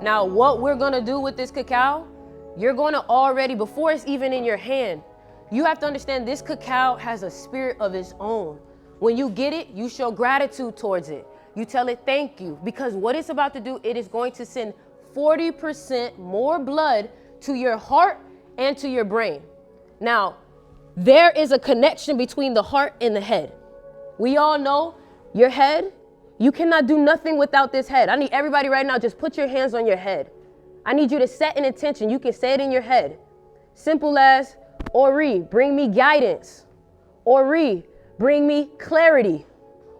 Now, what we're going to do with this cacao, you're going to already, before it's even in your hand, you have to understand this cacao has a spirit of its own. When you get it, you show gratitude towards it. You tell it thank you, because what it's about to do, it is going to send 40% more blood to your heart and to your brain. Now, there is a connection between the heart and the head. We all know your head, you cannot do nothing without this head. I need everybody right now, just put your hands on your head. I need you to set an intention. You can say it in your head. Simple as, Ori, bring me guidance. Ori, bring me clarity.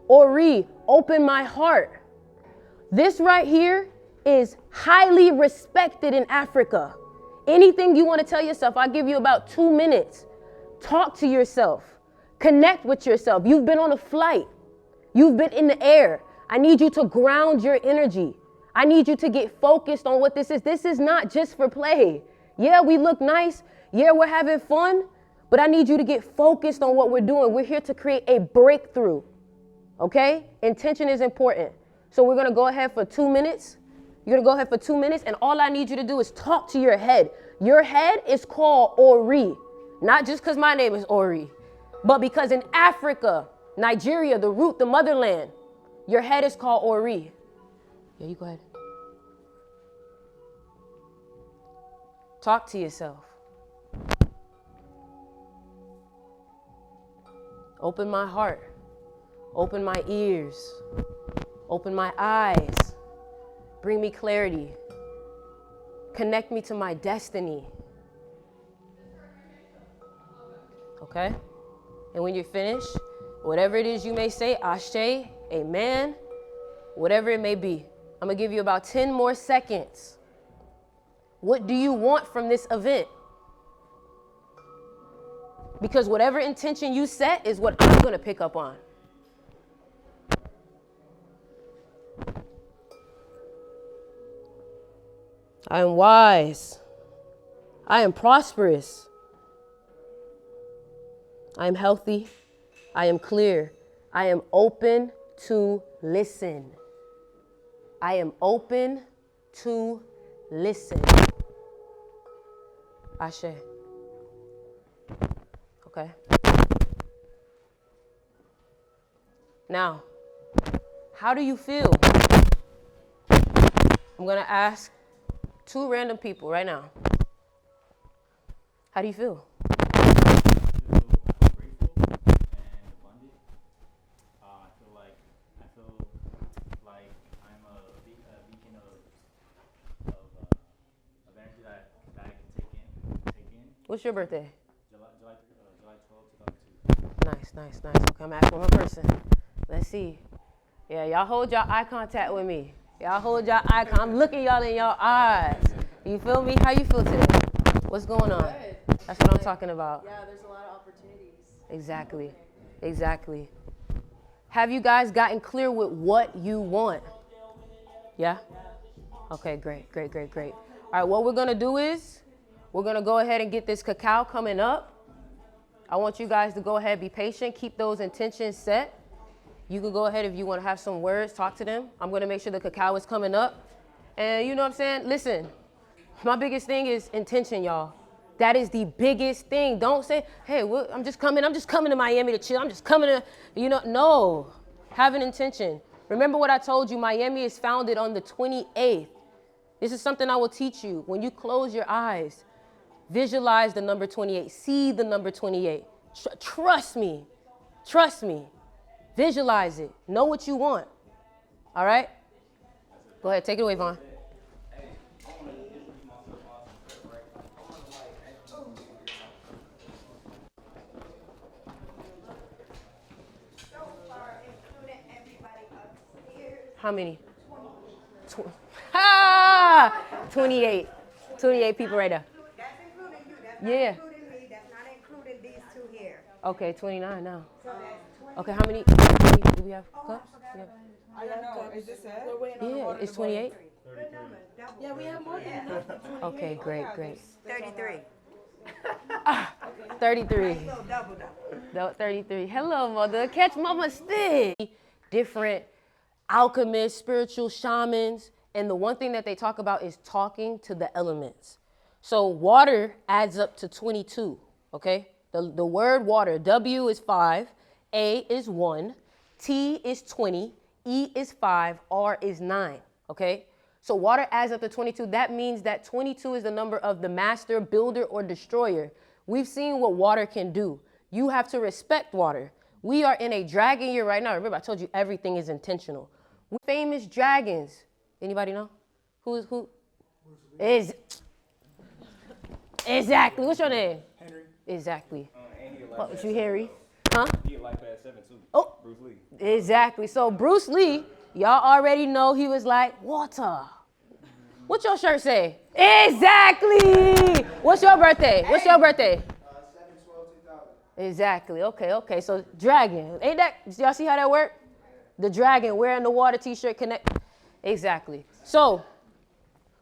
Ori, open my heart. This right here is highly respected in Africa. Anything you want to tell yourself, I'll give you about 2 minutes. Talk to yourself. Connect with yourself. You've been on a flight. You've been in the air. I need you to ground your energy. I need you to get focused on what this is. This is not just for play. Yeah, we look nice. Yeah, we're having fun. But I need you to get focused on what we're doing. We're here to create a breakthrough. Okay? Intention is important. So we're going to go ahead for 2 minutes. You're going to go ahead for 2 minutes. And all I need you to do is talk to your head. Your head is called Ori. Not just because my name is Ori, but because in Africa, Nigeria, the root, the motherland, your head is called Ori. Yeah, you go ahead. Talk to yourself. Open my heart. Open my ears. Open my eyes. Bring me clarity. Connect me to my destiny. Okay? And when you're finished, whatever it is you may say, Ashe, Amen, whatever it may be, I'm going to give you about 10 more seconds. What do you want from this event? Because whatever intention you set is what I'm going to pick up on. I am wise. I am prosperous. I am healthy. I am clear. I am open to listen. I am open to listen. Ashe. Okay. Now, how do you feel? I'm going to ask 2 random people right now. How do you feel? What's your birthday? July 12, 2002. Nice. Okay, I'm asking one person. Let's see. Yeah, y'all hold y'all eye contact with me. Y'all hold y'all eye contact. I'm looking y'all in y'all eyes. You feel me? How you feel today? What's going on? Good. That's what I'm talking about. Yeah, there's a lot of opportunities. Exactly. Have you guys gotten clear with what you want? Yeah? Okay, great. All right, what we're going to do is we're going to go ahead and get this cacao coming up. I want you guys to go ahead, be patient, keep those intentions set. You can go ahead if you want to have some words, talk to them. I'm going to make sure the cacao is coming up. And you know what I'm saying? Listen, my biggest thing is intention, y'all. That is the biggest thing. Don't say, hey, I'm just coming to Miami to chill. I'm just coming to, no. Have an intention. Remember what I told you, Miami is founded on the 28th. This is something I will teach you. When you close your eyes, visualize the number 28. See the number 28. Trust me. Visualize it. Know what you want. All right? Go ahead. Take it away, Vaughn. How many? 28. 28 people right there. That's including you. That's Yeah. not including me. That's not including these 2 here. Okay, 29 now. So that's 20. Okay, how many do we have cups? Yeah. I don't know. Is this it? Yeah, it's 28. Good number. Double. Yeah, we have more than enough. Okay, great. 33. 33. So double. 33. Hello, mother. Catch mama stick. Different alchemists, spiritual shamans, And the one thing that they talk about is talking to the elements. So water adds up to 22, okay? The word water, W is 5, A is 1, T is 20, E is 5, R is 9, okay? So water adds up to 22. That means that 22 is the number of the master, builder, or destroyer. We've seen what water can do. You have to respect water. We are in a dragon year right now. Remember, I told you everything is intentional. Famous dragons. Anybody know? Who? Is exactly. What's your name? Henry. Exactly. What Was you Harry? Huh? He a life past 7 too. Oh. Bruce Lee. Exactly. So Bruce Lee, y'all already know he was like, water. What your shirt say? Exactly. What's your birthday? What's your birthday? 7/12/2000. Exactly. Okay. So dragon. Ain't that, y'all see how that work? The dragon wearing the water t-shirt connect. Exactly. So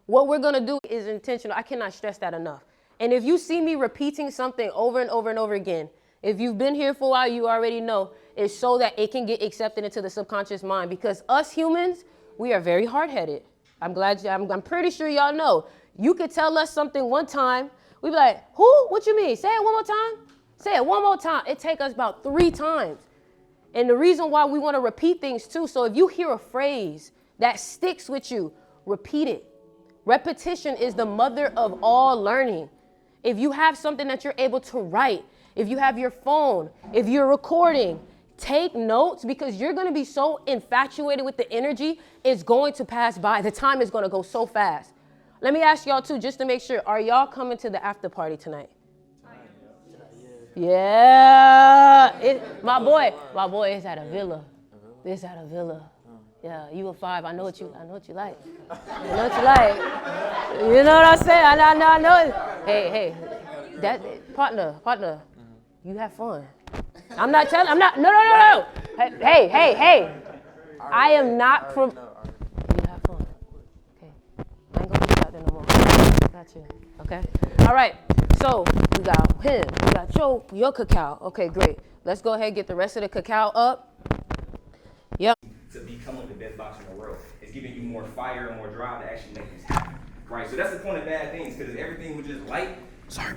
what we're going to do is intentional. I cannot stress that enough. And if you see me repeating something over and over and over again, if you've been here for a while, you already know it's so that it can get accepted into the subconscious mind, because us humans, we are very hard-headed. I'm pretty sure y'all know. You could tell us something one time. We'd be like, who? What you mean? Say it one more time. Say it one more time. It take us about 3 times. And the reason why we want to repeat things too, so if you hear a phrase that sticks with you, repeat it. Repetition is the mother of all learning. If you have something that you're able to write, if you have your phone, if you're recording, take notes, because you're going to be so infatuated with the energy, it's going to pass by. The time is going to go so fast. Let me ask y'all too, just to make sure, are y'all coming to the after party tonight? Yeah. My boy is at a villa. It's at a villa. Yeah, you a 5. I know what you like. I know what you like. You know what I'm saying? I know. Hey, that partner, you have fun. No. Hey. I am not from. You have fun. Okay. I ain't gonna put you out there no more. Got you. Okay. All right. So we got him. We got your cacao. Okay, great. Let's go ahead and get the rest of the cacao up. Yep. To becoming the best boxer in the world. It's giving you more fire and more drive to actually make this happen. Right? So that's the point of bad things, because if everything was just light,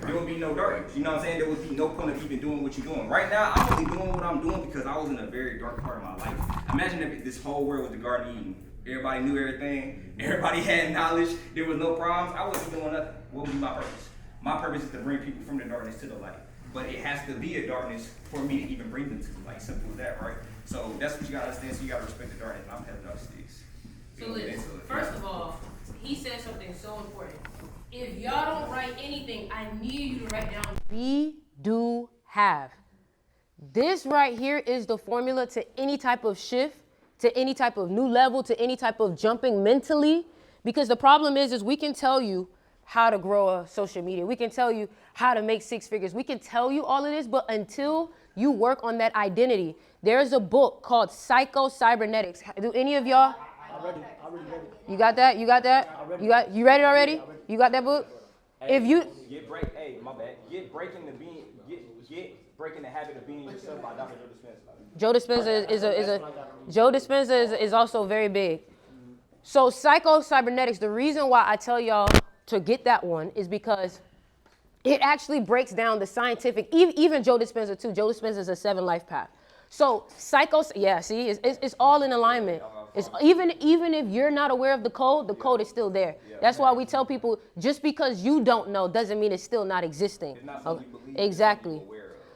there would be no darkness. You know what I'm saying? There would be no point of even doing what you're doing. Right now, I'm only doing what I'm doing because I was in a very dark part of my life. Imagine if this whole world was the Garden of Eden. Everybody knew everything. Everybody had knowledge. There was no problems. I wasn't doing nothing. What would be my purpose? My purpose is to bring people from the darkness to the light. But it has to be a darkness for me to even bring them to the light. Simple as that, right? So that's what you gotta understand. So you gotta respect the darkness. I'm having dark sticks. So listen, first of all, he said something so important. If y'all don't write anything, I need you to write down be, do, have. This right here is the formula to any type of shift, to any type of new level, to any type of jumping mentally. Because the problem is we can tell you how to grow a social media. We can tell you how to make 6 figures. We can tell you all of this, but until you work on that identity, there's a book called Psycho-Cybernetics. Do any of y'all? I read it. You got that? You read it already? You got that book? Hey, If you get breaking the habit of being yourself by Dr. Joe Dispenza. Joe Dispenza is also very big. So Psycho-Cybernetics, the reason why I tell y'all to get that one is because it actually breaks down the scientific, even Joe Dispenza too. Joe Dispenza is a 7 life path. So it's all in alignment. It's even if you're not aware of the code is still there. That's why we tell people, just because you don't know doesn't mean it's still not existing. Exactly.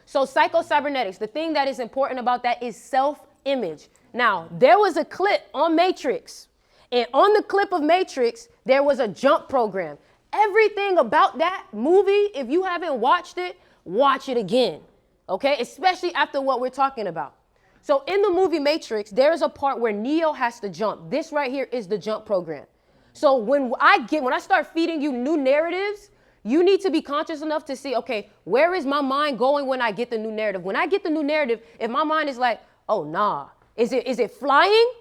So Psycho-Cybernetics, the thing that is important about that is self-image. Now, there was a clip on Matrix, and on the clip of Matrix, there was a jump program. Everything about that movie, if you haven't watched it, watch it again. Okay, especially after what we're talking about. So in the movie Matrix, there's a part where Neo has to jump. This right here is the jump program. So when I start feeding you new narratives, you need to be conscious enough to see, okay, where is my mind going when I get the new narrative? When I get the new narrative, if my mind is like, oh nah, is it flying?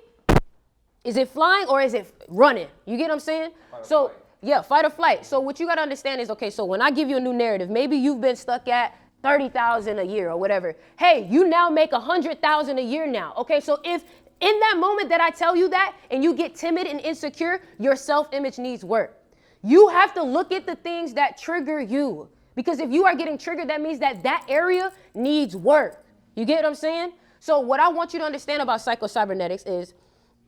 Is it flying or is it running? You get what I'm saying? Fight or flight. So what you got to understand is, okay, so when I give you a new narrative, maybe you've been stuck at 30,000 a year or whatever. Hey, you now make 100,000 a year now. Okay, so if In that moment that I tell you that and you get timid and insecure, your self-image needs work. You have to look at the things that trigger you. Because if you are getting triggered, that means that that area needs work. You get what I'm saying? So what I want you to understand about psycho-cybernetics is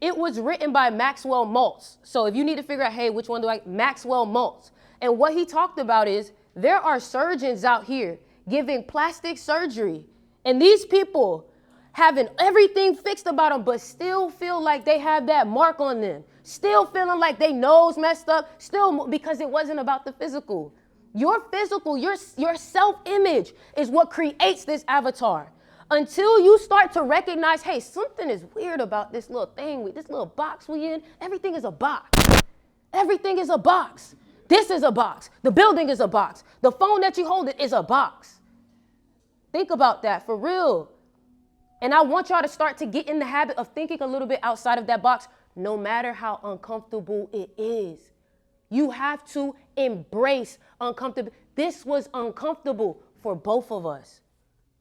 it was written by Maxwell Maltz. So if you need to figure out, hey, which one do I, Maxwell Maltz. And what he talked about is there are surgeons out here giving plastic surgery. And these people having everything fixed about them, but still feel like they have that mark on them. Still feeling like they nose messed up, still because it wasn't about the physical. Your physical, your self-image is what creates this avatar. Until you start to recognize, hey, something is weird about this little thing, this little box we in. Everything is a box. Everything is a box. This is a box. The building is a box. The phone that you hold is a box. Think about that for real. And I want y'all to start to get in the habit of thinking a little bit outside of that box, no matter how uncomfortable it is. You have to embrace uncomfortable. This was uncomfortable for both of us.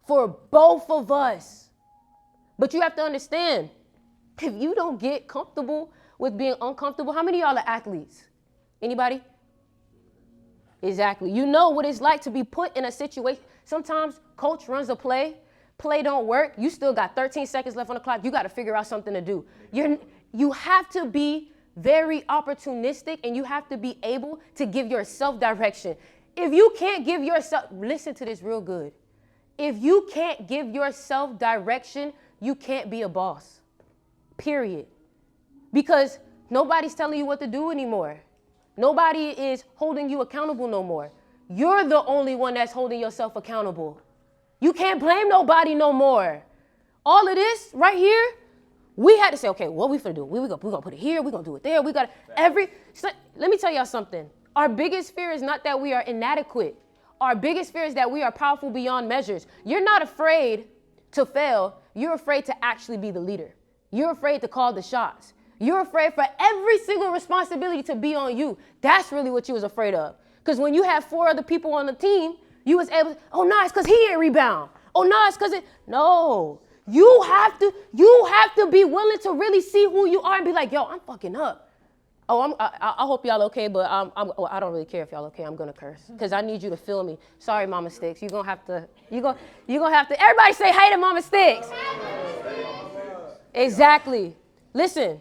For both of us. But you have to understand, if you don't get comfortable with being uncomfortable, how many of y'all are athletes? Anybody? Exactly. You know what it's like to be put in a situation. Sometimes coach runs a play don't work. You still got 13 seconds left on the clock. You got to figure out something to do. You have to be very opportunistic and you have to be able to give yourself direction. If you can't give yourself, listen to this real good. If you can't give yourself direction, you can't be a boss, period. Because nobody's telling you what to do anymore. Nobody is holding you accountable no more. You're the only one that's holding yourself accountable. You can't blame nobody no more. All of this right here, we had to say, okay, what we finna do? We're gonna put it here, we're gonna do it there. We got let me tell y'all something. Our biggest fear is not that we are inadequate. Our biggest fear is that we are powerful beyond measures. You're not afraid to fail. You're afraid to actually be the leader. You're afraid to call the shots. You're afraid for every single responsibility to be on you. That's really what you was afraid of. Because when you had 4 other people on the team, you was able to, oh, no, it's because he didn't rebound. Oh, no, it's because no. You have to be willing to really see who you are and be like, yo, I'm fucking up. Oh, I hope y'all okay, but I don't really care if y'all okay. I'm gonna curse because I need you to feel me. Sorry, Mama Sticks. You're gonna have to. Everybody say hi to Mama Sticks. Exactly. Listen.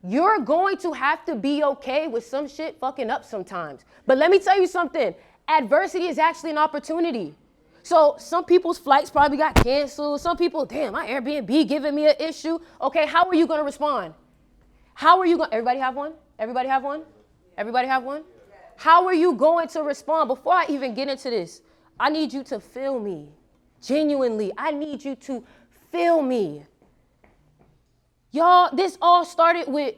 You're going to have to be okay with some shit fucking up sometimes. But let me tell you something. Adversity is actually an opportunity. So some people's flights probably got canceled. Some people, damn, my Airbnb giving me an issue. Okay, how are you going to respond? Everybody have one? Everybody have one? Everybody have one? How are you going to respond? Before I even get into this, I need you to feel me. Genuinely, I need you to feel me. Y'all, this all started with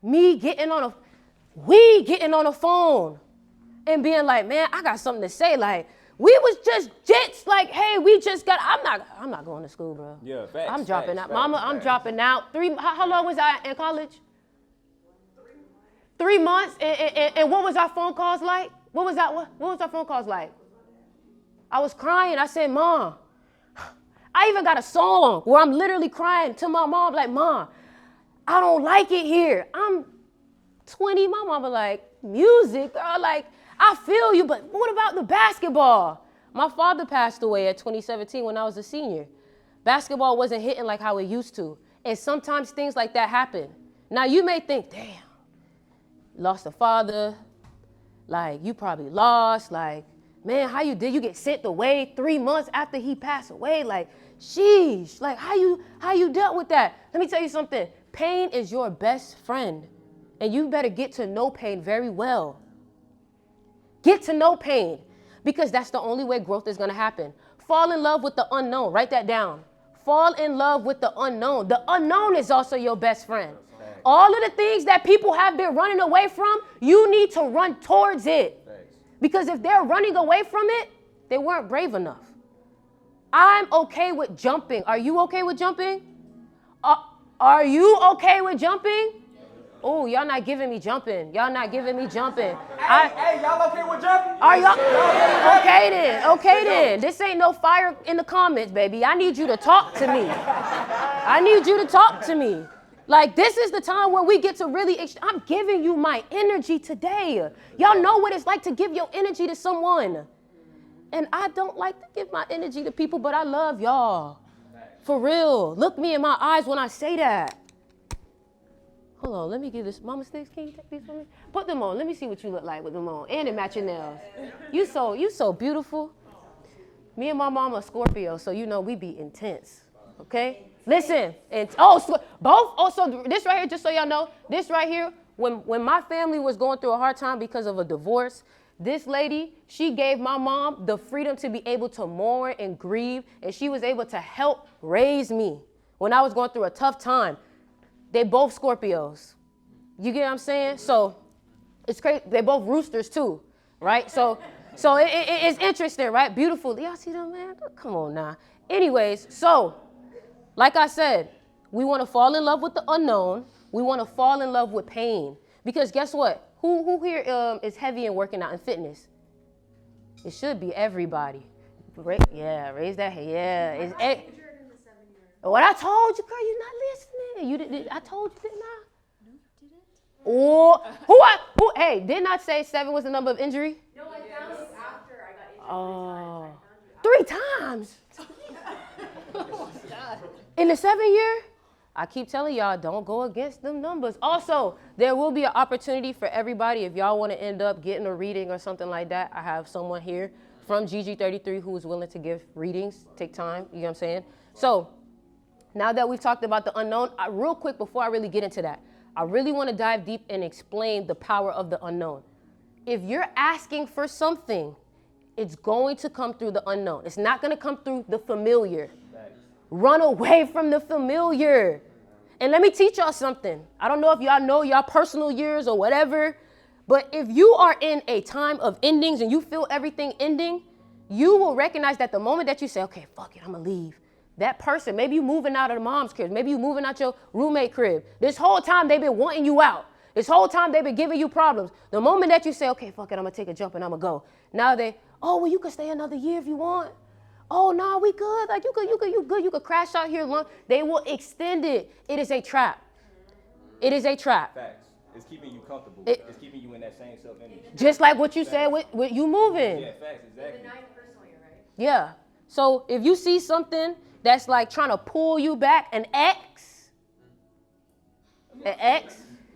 me getting on a phone and being like, man, I got something to say. Like, we was just jits. Like, hey, I'm not going to school, bro. Yeah, facts. I'm dropping out. Mama, I'm facts. dropping out. How long was I in college? 3 months. And what was our phone calls like? What was our phone calls like? I was crying. I said, Mom, I even got a song where I'm literally crying to my mom, like, Mom, I don't like it here. I'm 20. My mama like, music, girl, like, I feel you, but what about the basketball? My father passed away at 2017 when I was a senior. Basketball wasn't hitting like how it used to. And sometimes things like that happen. Now you may think, damn, lost a father, like you probably lost, like, man, how you get sent away 3 months after he passed away? Like, sheesh, like how you dealt with that? Let me tell you something. Pain is your best friend. And you better get to know pain very well. Get to know pain because that's the only way growth is going to happen. Fall in love with the unknown. Write that down. Fall in love with the unknown. The unknown is also your best friend. All of the things that people have been running away from, you need to run towards it. Because if they're running away from it, they weren't brave enough. I'm okay with jumping. Are you okay with jumping? Are you okay with jumping? Oh, y'all not giving me jumping. Y'all not giving me jumping. Hey, y'all okay with jumping? Are y'all? Okay then. Okay then. This ain't no fire in the comments, baby. I need you to talk to me. I need you to talk to me. Like, this is the time where we get to really, I'm giving you my energy today. Y'all know what it's like to give your energy to someone. And I don't like to give my energy to people, but I love y'all. For real. Look me in my eyes when I say that. Hold on, let me give this. Mama Sticks, can you take these for me? Put them on. Let me see what you look like with them on. And it match your nails. You so beautiful. Me and my mama are Scorpio, so you know we be intense. Okay? Listen. And both also this right here, just so y'all know, this right here, when my family was going through a hard time because of a divorce, this lady, she gave my mom the freedom to be able to mourn and grieve, and she was able to help raise me when I was going through a tough time. They both Scorpios. You get what I'm saying? So it's crazy. They both roosters too, right? So it's interesting, right? Beautiful. Y'all see them, man? Come on now. Anyways, so like I said, we want to fall in love with the unknown. We want to fall in love with pain. Because guess what? Who here is heavy in working out and fitness? It should be everybody. Raise that hand. Yeah. What I told you, girl, you're not listening. I told you, didn't I? No, you didn't. Or hey, didn't I say 7 was the number of injury? No, I found you after I got injured. Oh, 3 times. In the 7 year? I keep telling y'all, don't go against them numbers. Also, there will be an opportunity for everybody. If y'all want to end up getting a reading or something like that, I have someone here from GG33 who is willing to give readings, take time, you know what I'm saying? So now that we've talked about the unknown, real quick before I really get into that, I really want to dive deep and explain the power of the unknown. If you're asking for something, it's going to come through the unknown. It's not going to come through the familiar. Run away from the familiar. And let me teach y'all something. I don't know if y'all know y'all personal years or whatever, but if you are in a time of endings and you feel everything ending, you will recognize that the moment that you say, okay, fuck it, I'm gonna leave. That person, maybe you moving out of the mom's crib, maybe you moving out your roommate crib. This whole time they've been wanting you out. This whole time they've been giving you problems. The moment that you say, okay, fuck it, I'm gonna take a jump and I'm gonna go. Now well, you can stay another year if you want. Oh, no, we good. Like, you good. You could crash out here long. They will extend it. It is a trap. It is a trap. Facts. It's keeping you comfortable. It's keeping you in that same self-image. Just like what you said with you moving. Yeah, facts, exactly. The 9 personally, right? Yeah. So if you see something that's like trying to pull you back, an X,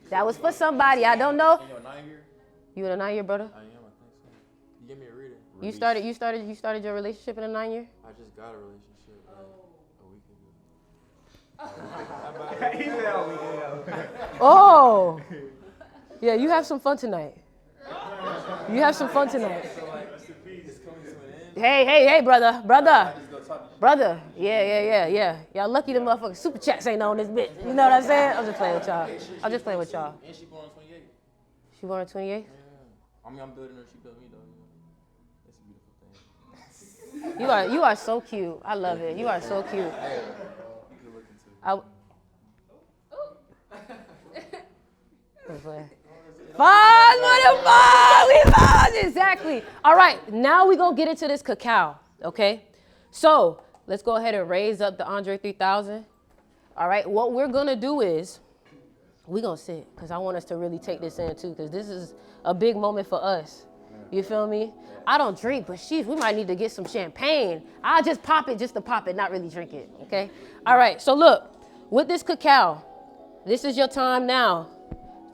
that was for somebody. I don't know. In your 9 year? You in a 9 year, brother? I am, I think so. You give me a reading. You started your relationship in a 9 year? I just got a relationship a week ago. He said, oh, we did. Oh. Yeah, you have some fun tonight. You have some fun tonight. Hey, brother. Yeah. Y'all lucky the motherfucking super chats ain't on this bitch. You know what I'm saying? I'm just playing with y'all. And she born on 28. She born on 28? Yeah. I mean, I'm building her, she built me, though. It's a beautiful thing. You are so cute. I love it. You are so cute. Hey, you can look into it. We found exactly. All right, now we gonna get into this cacao, okay? So let's go ahead and raise up the Andre 3000. All right, what we're gonna do is we're gonna sit because I want us to really take this in too because this is a big moment for us. You feel me? I don't drink, but sheesh, we might need to get some champagne. I'll just pop it just to pop it, not really drink it, okay? All right, so look, with this cacao, this is your time now.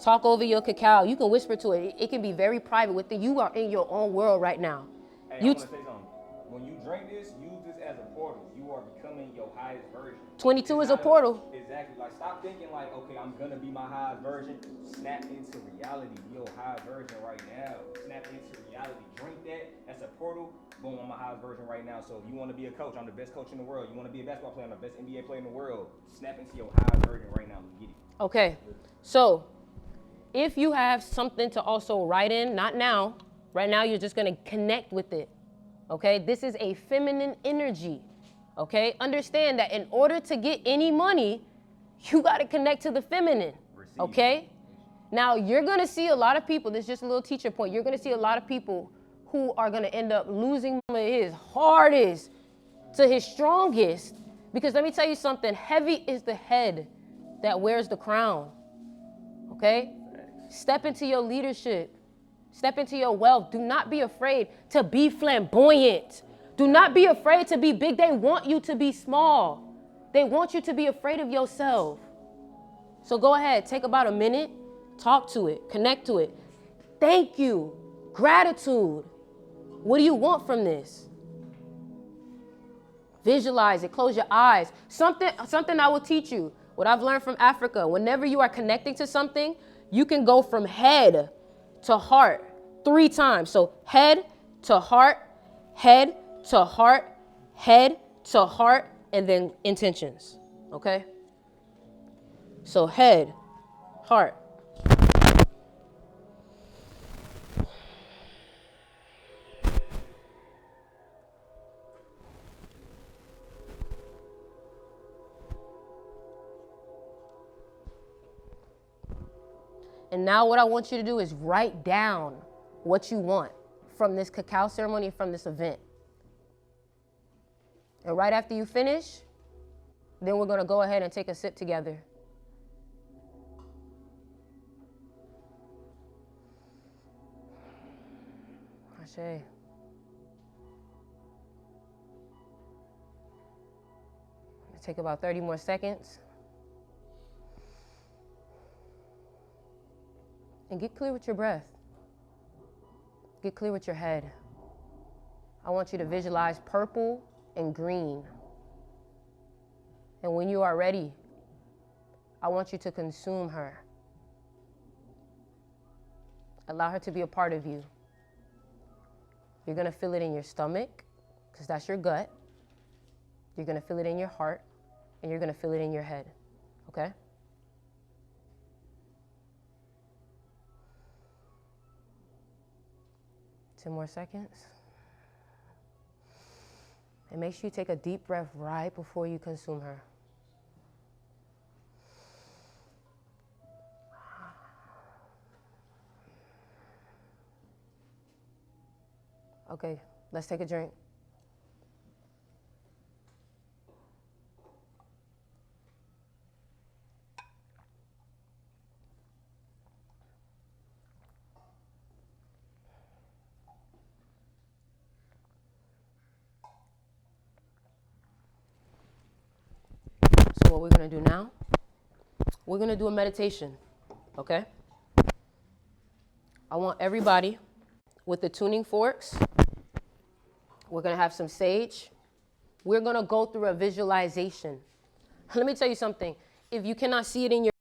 Talk over your cacao. You can whisper to it. It can be very private with it. You are in your own world right now. Hey, I want to say something. When you drink this, use this as a portal. You are becoming your highest version. 22 is a portal. Exactly. Like, stop thinking like, okay, I'm going to be my highest version. Snap into reality. Your highest version right now. Snap into reality. Drink that. That's a portal. Boom, I'm my highest version right now. So if you want to be a coach, I'm the best coach in the world. You want to be a basketball player, I'm the best NBA player in the world. Snap into your highest version right now. Get it. Okay. So if you have something to also write in, not now. Right now, you're just going to connect with it. Okay? This is a feminine energy. Okay? Understand that in order to get any money, you got to connect to the feminine. Okay? Now, you're going to see a lot of people. This is just a little teacher point. You're going to see a lot of people who are going to end up losing his hardest to his strongest Because let me tell you something, heavy is the head that wears the crown, okay? Step into your leadership. Step into your wealth. Do not be afraid to be flamboyant. Do not be afraid to be big. They want you to be small. They want you to be afraid of yourself. So go ahead, take about a minute, talk to it, connect to it. Thank you. Gratitude. What do you want from this? Visualize it, close your eyes. Something I will teach you, what I've learned from Africa, whenever you are connecting to something, you can go from head to heart 3 times. So head to heart, head to heart, head to heart, and then intentions, okay? So head, heart. And now what I want you to do is write down what you want from this cacao ceremony, from this event. And right after you finish, then we're going to go ahead and take a sip together. Ashe. Take about 30 more seconds. And get clear with your breath. Get clear with your head. I want you to visualize purple and green. And when you are ready, I want you to consume her. Allow her to be a part of you. You're going to feel it in your stomach, because that's your gut. You're going to feel it in your heart, and you're going to feel it in your head. Okay? Ten more seconds. And make sure you take a deep breath right before you consume her. Okay, let's take a drink. So what we're going to do now, we're going to do a meditation, okay? I want everybody with the tuning forks. We're going to have some sage. We're going to go through a visualization. Let me tell you something. If you cannot see it in your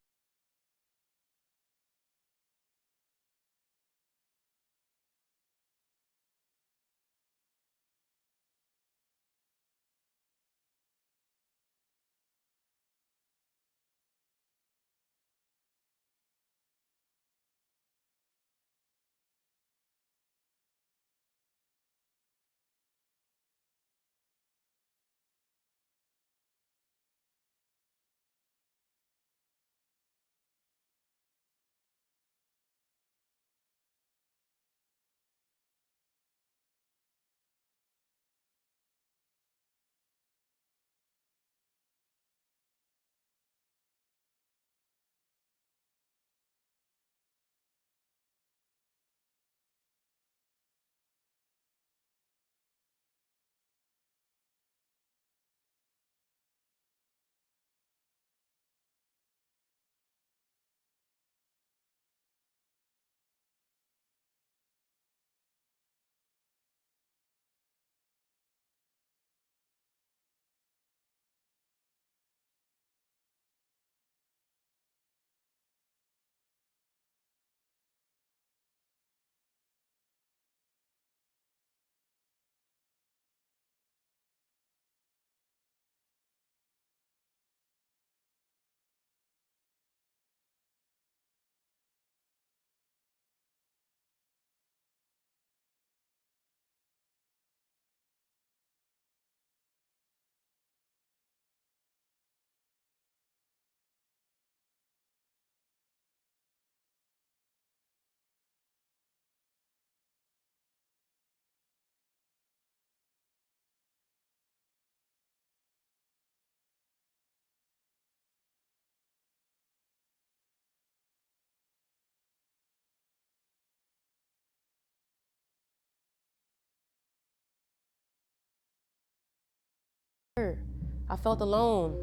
I felt alone.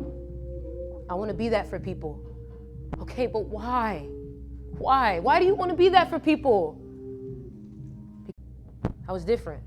I want to be that for people. Okay, but why? Why? Why do you want to be that for people? I was different.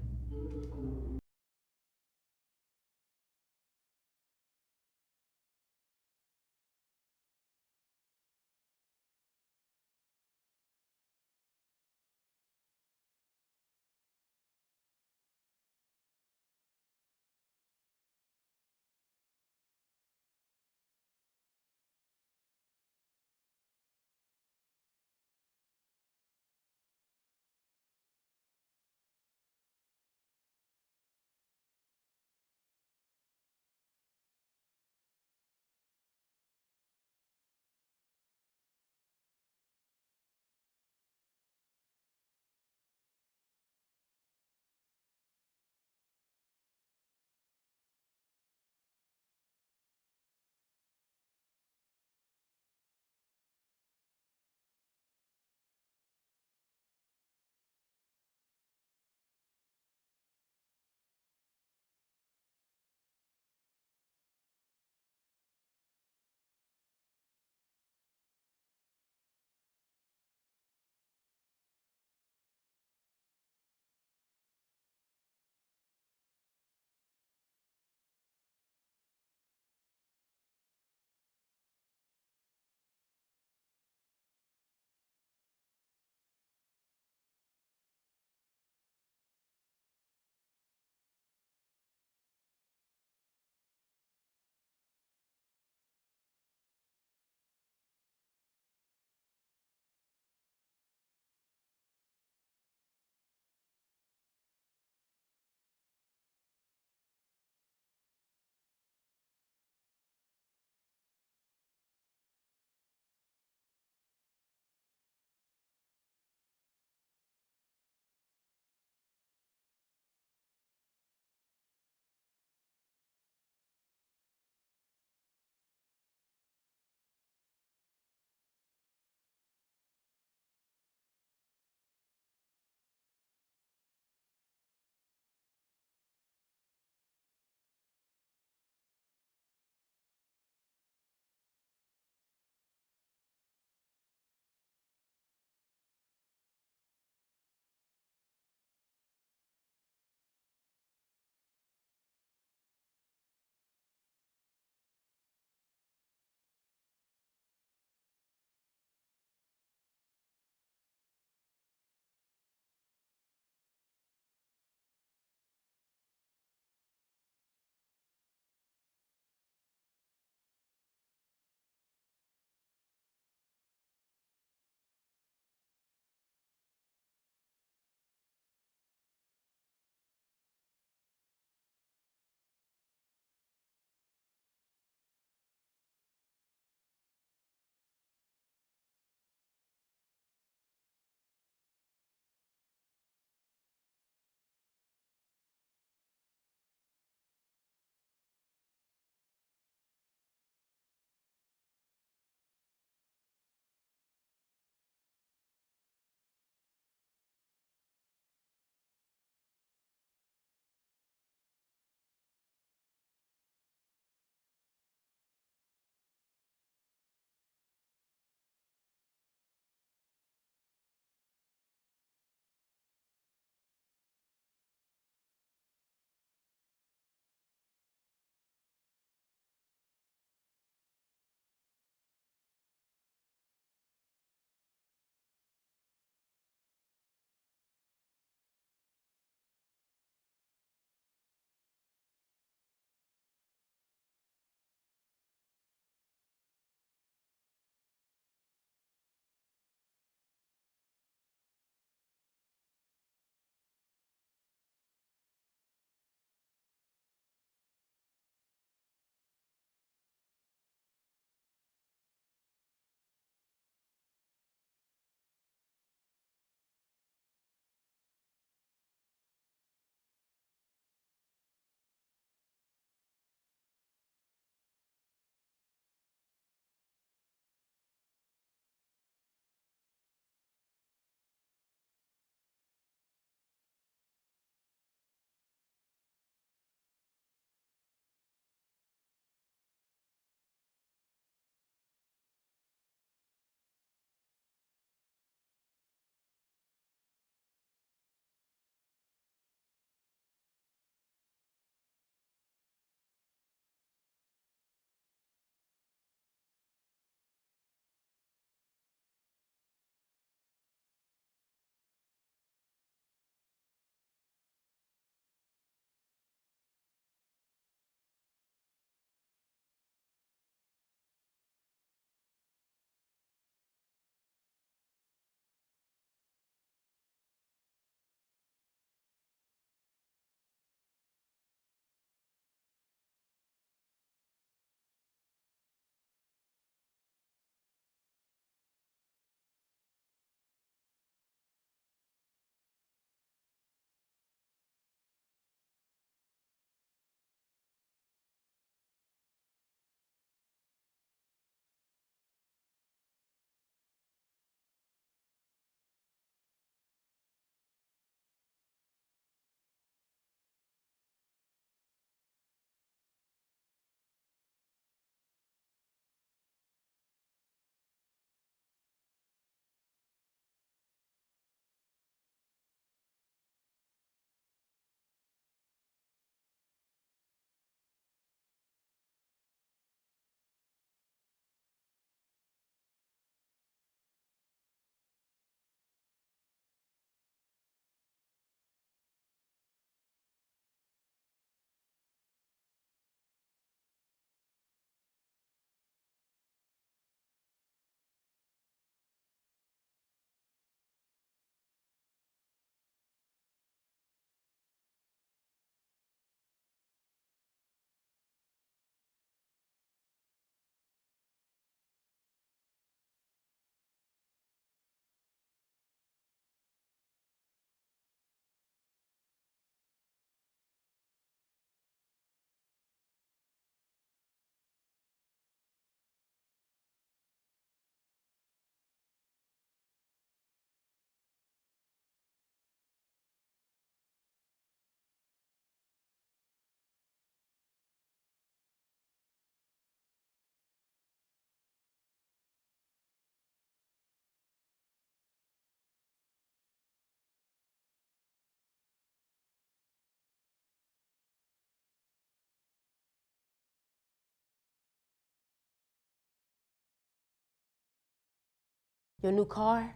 Your new car?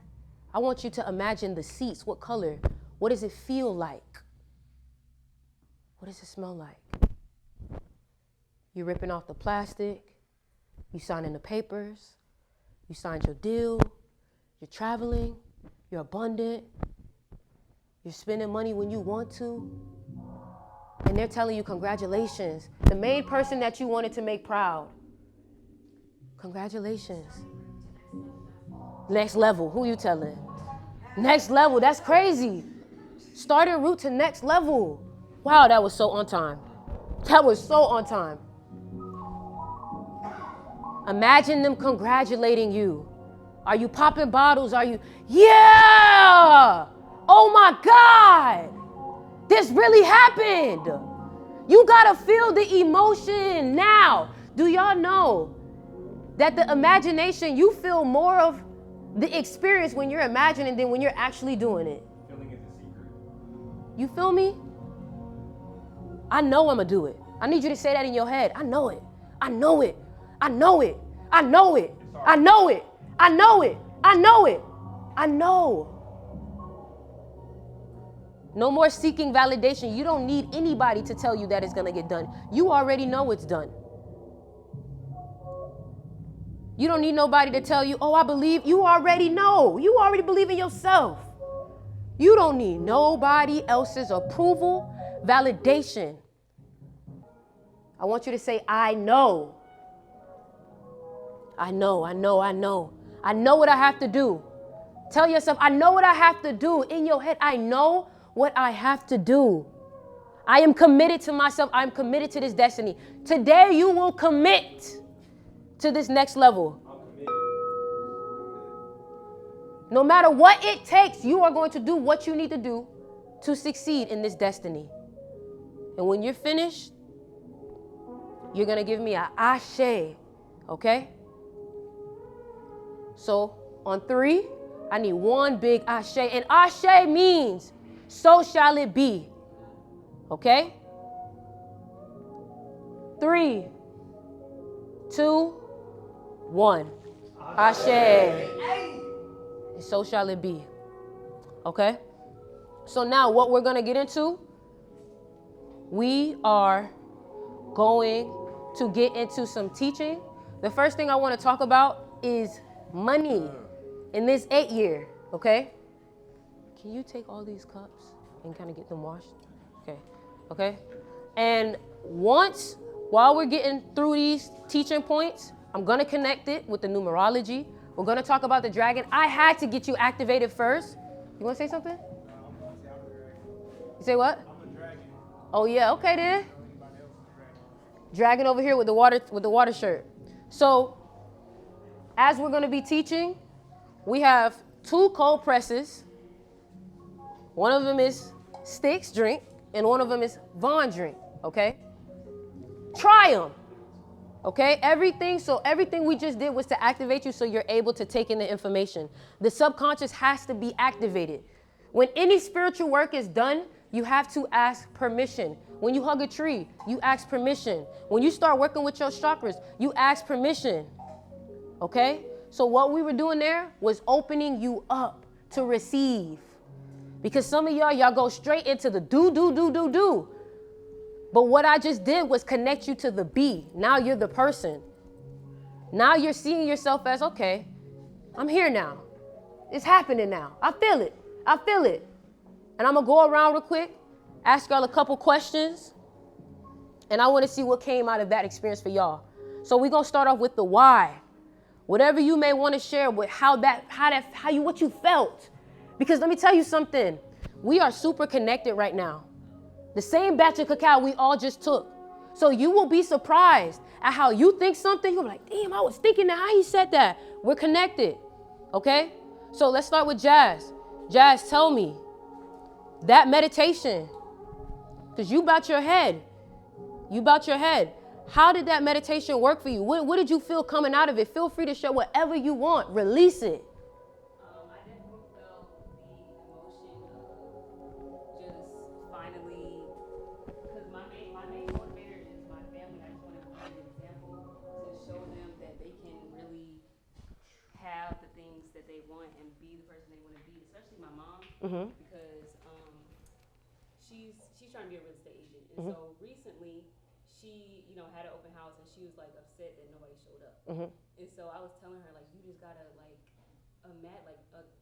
I want you to imagine the seats. What color? What does it feel like? What does it smell like? You're ripping off the plastic. You signing the papers. You signed your deal. You're traveling. You're abundant. You're spending money when you want to. And they're telling you congratulations. The main person that you wanted to make proud. Congratulations. Next level. Who you telling? Next level. That's crazy. Start en route to next level. Wow, that was so on time. That was so on time. Imagine them congratulating you. Are you popping bottles? Are you, yeah! Oh my God! This really happened. You gotta feel the emotion now. Do y'all know that the imagination, you feel more of the experience when you're imagining than when you're actually doing it? Feeling is a secret. You feel me? I know I'm gonna do it. I need you to say that in your head. I know it. I know it. I know it. I know it. I know it. I know it. I know it. I know. No more seeking validation. You don't need anybody to tell you that it's gonna get done. You already know it's done. You don't need nobody to tell you, oh, I believe. You already know. You already believe in yourself. You don't need nobody else's approval, validation. I want you to say, I know. I know, I know, I know. I know what I have to do. Tell yourself, I know what I have to do. In your head, I know what I have to do. I am committed to myself. I'm committed to this destiny. Today, you will commit to this next level. No matter what it takes, you are going to do what you need to do to succeed in this destiny. And when you're finished, you're going to give me an ashe, okay? So on 3, I need one big ashe. And ashe means, so shall it be, okay? 3, 2, 1. Ashe. And so shall it be. Okay? So now what we're going to get into, we are going to get into some teaching. The first thing I want to talk about is money in this 8 year. Okay? Can you take all these cups and kind of get them washed? Okay. Okay? And while we're getting through these teaching points, I'm going to connect it with the numerology. We're going to talk about the dragon. I had to get you activated first. You want to say something? You say what? I'm a dragon. Oh, yeah. Okay, then. Dragon over here with the water shirt. So, as we're going to be teaching, we have 2 cold presses. One of them is Sticks drink, and one of them is Vaughn drink. Okay? Try them. Okay, everything we just did was to activate you so you're able to take in the information. The subconscious has to be activated. When any spiritual work is done, you have to ask permission. When you hug a tree, you ask permission. When you start working with your chakras, you ask permission. Okay, so what we were doing there was opening you up to receive. Because some of y'all go straight into the do. But what I just did was connect you to the be. Now you're the person. Now you're seeing yourself as, okay, I'm here now. It's happening now. I feel it. I feel it. And I'm going to go around real quick, ask y'all a couple questions. And I want to see what came out of that experience for y'all. So we're going to start off with the why. Whatever you may want to share with what you felt. Because let me tell you something. We are super connected right now. The same batch of cacao we all just took. So you will be surprised at how you think something. You'll be like, damn, I was thinking that, how he said that. We're connected, okay? So let's start with Jazz. Jazz, tell me, that meditation, because you bout your head. How did that meditation work for you? What did you feel coming out of it? Feel free to share whatever you want. Release it. I definitely felt the emotion of just finally, because my main motivator is my family. I just want to be an example to show them that they can really have the things that they want because she's trying to be a real estate agent, and so recently she had an open house and she was like upset that nobody showed up, and so I was telling her like you just gotta like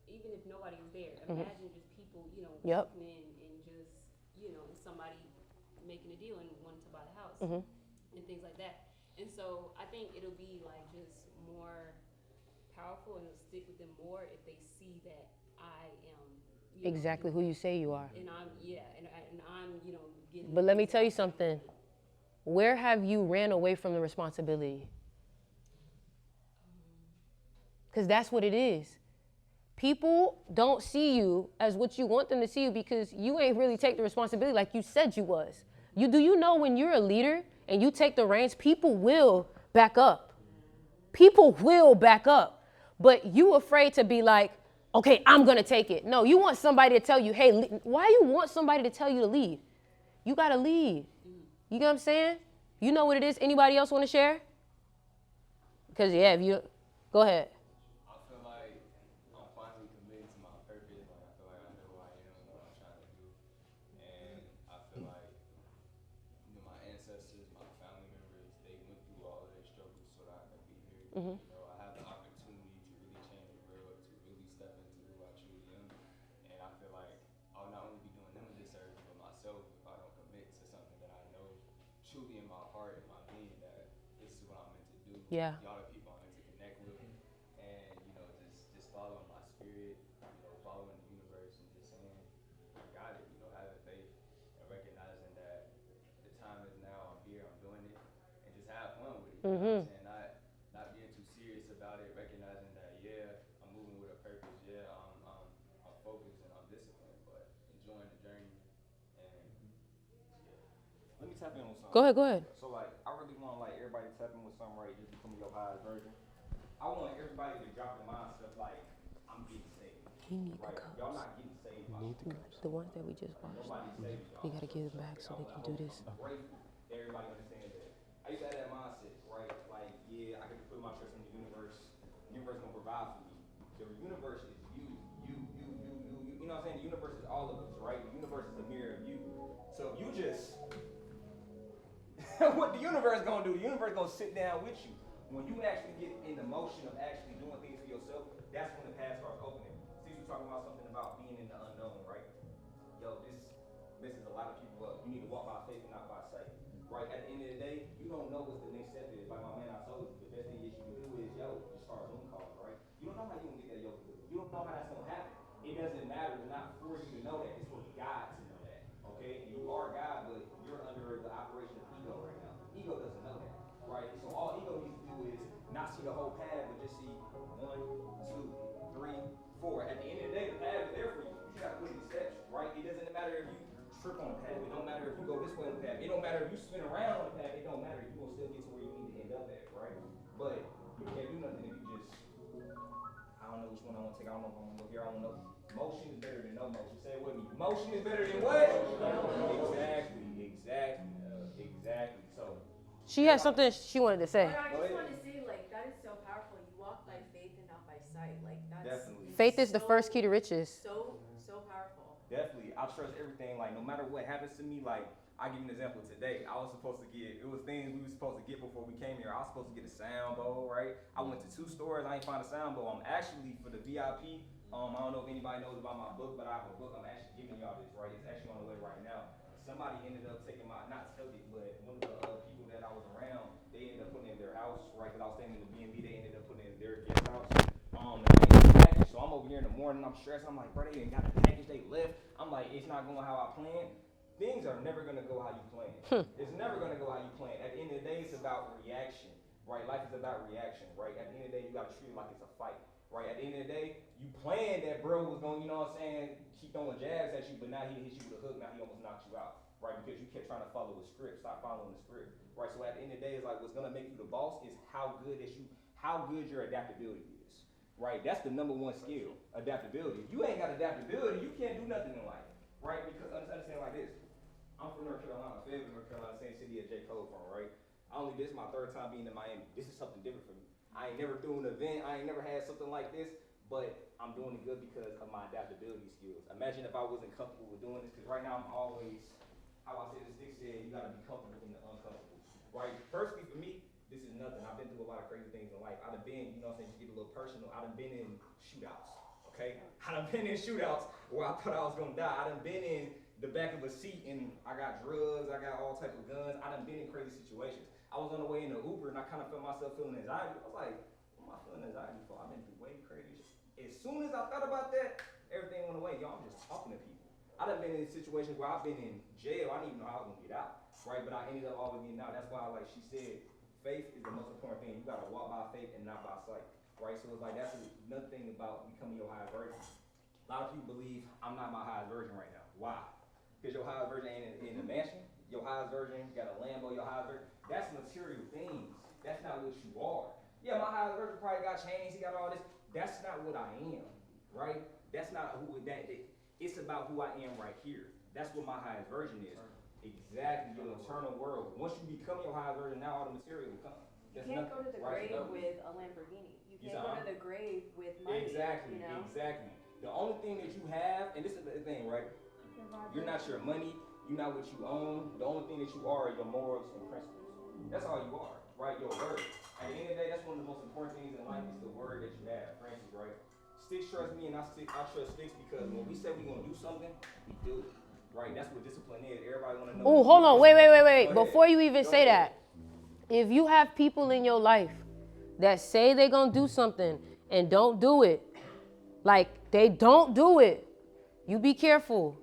even if nobody's there, imagine just people walking in and just and somebody making a deal and wanting to buy the house and things like that. And so I think it'll be like just more powerful and it'll stick with them more if they see that I am exactly who you say you are. and I'm getting. But let me tell you something. Where have you ran away from the responsibility? Because that's what it is. People don't see you as what you want them to see you because you ain't really take the responsibility like you said you was. Do you know when you're a leader and you take the reins, people will back up. People will back up. But you afraid to be like, okay, I'm going to take it. No, you want somebody to tell you, hey, why you want somebody to tell you to leave? You got to leave. You get what I'm saying? You know what it is. Anybody else want to share? Because, yeah, if you, go ahead. I feel like I'm finally committed to my purpose. Like, I feel like I know who I am and what I'm trying to do. And I feel like, my ancestors, my family members, they went through all of their struggles so that I could be here. I have the opportunity to really change the world, to really step into who I truly am. And I feel like I'll not only be doing them a disservice, but myself if I don't commit to something that I know truly in my heart and my being that this is what I'm meant to do. Yeah. Y'all are people I'm meant to connect with. And, just following my spirit, following the universe and just saying, I got it, having faith and recognizing that the time is now, I'm here, I'm doing it, and just have fun with it. You know what I'm saying? Not being too serious about it, recognizing that, yeah, I'm moving with a purpose, yeah, I'm focused and I'm disciplined, but enjoying the journey. And Let me tap in on something. Go ahead. So like, I really want like everybody to tap in with something, right? Just become your highest version. I want everybody to drop the mindset like, I'm getting saved. You need right? the cups. Y'all not getting saved. By The ones that we just washed. Nobody's saved. We got to give them back so they can do this. I'm grateful that everybody understands that. I used to have that mindset, right? Like, yeah, I can put my trust in the universe. The universe gonna provide for me. The universe is you. You know what I'm saying? The universe is all of us, right? The universe is a mirror of you. So if you just, what the universe gonna do? The universe gonna sit down with you. When you actually get in the motion of actually doing things for yourself, that's when the path starts opening. See, we're talking about something about being in the unknown, right? Yo, this messes a lot of people up. You need to walk by faith and not by sight, right? At the end of the day, you don't know what the next step is. Like my man, I told you, the best thing that you can do is, just start Zoom calls, right? You don't know how you're gonna get that yoga with. You don't know how that's gonna happen. It doesn't matter. It's not for you to know that. It's for God to know that, okay? And you are God, but you're under the operation of ego right now. Ego doesn't know that, right? So all ego needs to do is not see the whole path, but just see 1, 2, 3, 4. At the end of the day, the path is there for you. You just gotta put in the steps, right? It doesn't matter if you trip on the path. It don't matter if you go this way on the path. It don't matter if you spin around on the path. It don't matter. You're gonna still get to where you need to end up at, right? But you can't do nothing if you just, I don't know which one I want to take. I don't know if I want to go here. I don't know. Motion is better than no motion. Say it with me. Motion is better than what? Exactly. So. She has something she wanted to say. I just want to say, like, that is so powerful. You walk by faith and not by sight. Like, that's Definitely. Faith is the first key to riches. So powerful. Definitely. I trust everything. Like, no matter what happens to me, like, I'll give you an example today. I was supposed to get, it was things we were supposed to get before we came here. I was supposed to get a sound bowl, right? I went to 2 stores. I ain't find a sound bowl. I'm actually, for the VIP, I don't know if anybody knows about my book, but I have a book. I'm actually giving y'all this, right? It's actually on the way right now. Somebody ended up taking my, not took it, but one of the people that I was around, they ended up putting it in their house, right? Because I was staying in the B&B, they ended up putting it in their guest house. So I'm over here in the morning, I'm stressed. I'm like, bro, they ain't got the package, they left. I'm like, it's not going how I planned. Things are never gonna go how you plan. It's never gonna go how you plan. At the end of the day, it's about reaction, right? Life is about reaction, right? At the end of the day, you gotta treat it like it's a fight, right? At the end of the day, you planned that bro was gonna, you know what I'm saying, keep throwing jabs at you, but now he hit you with a hook, now he almost knocked you out, right? Because you kept trying to follow a script, stop following the script, right? So at the end of the day, it's like what's gonna make you the boss is how good your adaptability is, right? That's the number one skill, adaptability. If you ain't got adaptability, you can't do nothing in life, right? Because understand like this. I'm from North Carolina, Fayetteville, North Carolina, same city as J. Cole from, right? This is my 3rd time being in Miami. This is something different for me. I ain't never threw an event. I ain't never had something like this. but I'm doing it good because of my adaptability skills. Imagine if I wasn't comfortable with doing this, because right now I'm always, how I said, the stick said, you gotta be comfortable in the uncomfortable, right? Personally, for me, this is nothing. I've been through a lot of crazy things in life. I done been, you know what I'm saying, just get a little personal. I done been in shootouts, okay? I done been in shootouts where I thought I was gonna die. I done been in the back of a seat and I got drugs, I got all type of guns. I done been in crazy situations. I was on the way in the Uber and I kind of felt myself feeling anxiety. I was like, what am I feeling anxiety for? I've been through way crazy shit. As soon as I thought about that, everything went away. Y'all, I'm just talking to people. I done been in situations where I've been in jail. I didn't even know how I was gonna get out, right? But I ended up always getting out. That's why, like she said, faith is the most important thing. You gotta walk by faith and not by sight, right? So it's like that's another thing about becoming your highest version. A lot of people believe I'm not my highest version right now. Why? Because your highest version ain't in a mansion. Your highest version got a Lambo. Your highest version, that's material things. That's not what you are. Yeah, my highest version probably got chains. He got all this. That's not what I am, right? That's not who that is. It's about who I am right here. That's what my highest version is. Exactly, your eternal world. Once you become your highest version, now all the material will come. You can't go to the grave with a Lamborghini. You can't go to the grave with money. Exactly, you know? exactly. The only thing that you have, and this is the thing, right? You're not your money. You're not what you own. The only thing that you are your morals and principles. That's all you are, right? Your word. At the end of the day, that's one of the most important things in life is the word that you have. Francis, right? Sticks trust me and I trust Sticks because when we say we're gonna do something, we do it. Right? That's what discipline is. Everybody wanna know. Oh, hold on. Wait. Before you even say that, if you have people in your life that say they're gonna do something and don't do it, like they don't do it, you be careful.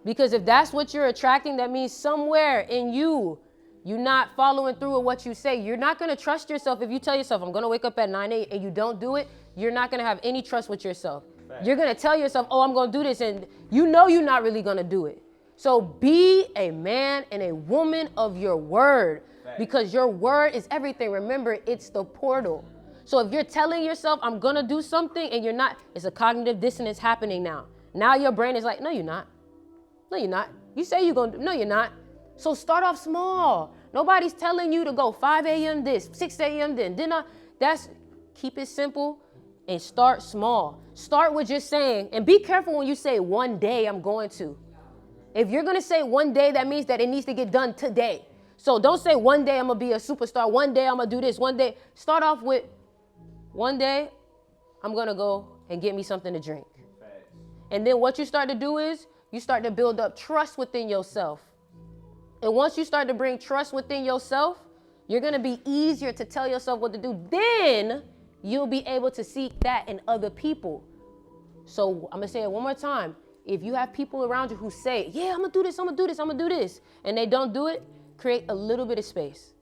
Because if that's what you're attracting, that means somewhere in you, you're not following through with what you say. You're not going to trust yourself if you tell yourself, I'm going to wake up at 9 8 and you don't do it. You're not going to have any trust with yourself. Fact. You're going to tell yourself, oh, I'm going to do this. And you know you're not really going to do it. So be a man and a woman of your word. Fact. Because your word is everything. Remember, it's the portal. So if you're telling yourself, I'm going to do something and you're not, it's a cognitive dissonance happening now. Now your brain is like, no, you're not. No, you're not. You say you're going to, no, you're not. So start off small. Nobody's telling you to go 5 a.m. this, 6 a.m. then. Keep it simple and start small. Start with just saying, and be careful when you say one day I'm going to. If you're going to say one day, that means that it needs to get done today. So don't say one day I'm going to be a superstar. One day I'm going to do this. One day. Start off with one day I'm going to go and get me something to drink. And then what you start to do is you start to build up trust within yourself. And once you start to bring trust within yourself, you're going to be easier to tell yourself what to do. Then you'll be able to seek that in other people. So I'm going to say it one more time. If you have people around you who say, yeah, I'm going to do this, I'm going to do this, I'm going to do this, and they don't do it, create a little bit of space.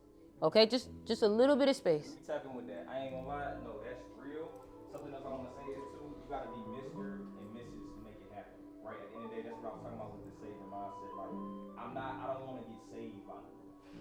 Okay? Just a little bit of space. We tapping with that. I ain't going to lie. No, that's real. Something else I want to say is, too, you got to be Mr. and Mrs. to make it happen. Right? At the end of the day, that's what I was talking about with the savior mindset. Like, I don't want to get saved by it.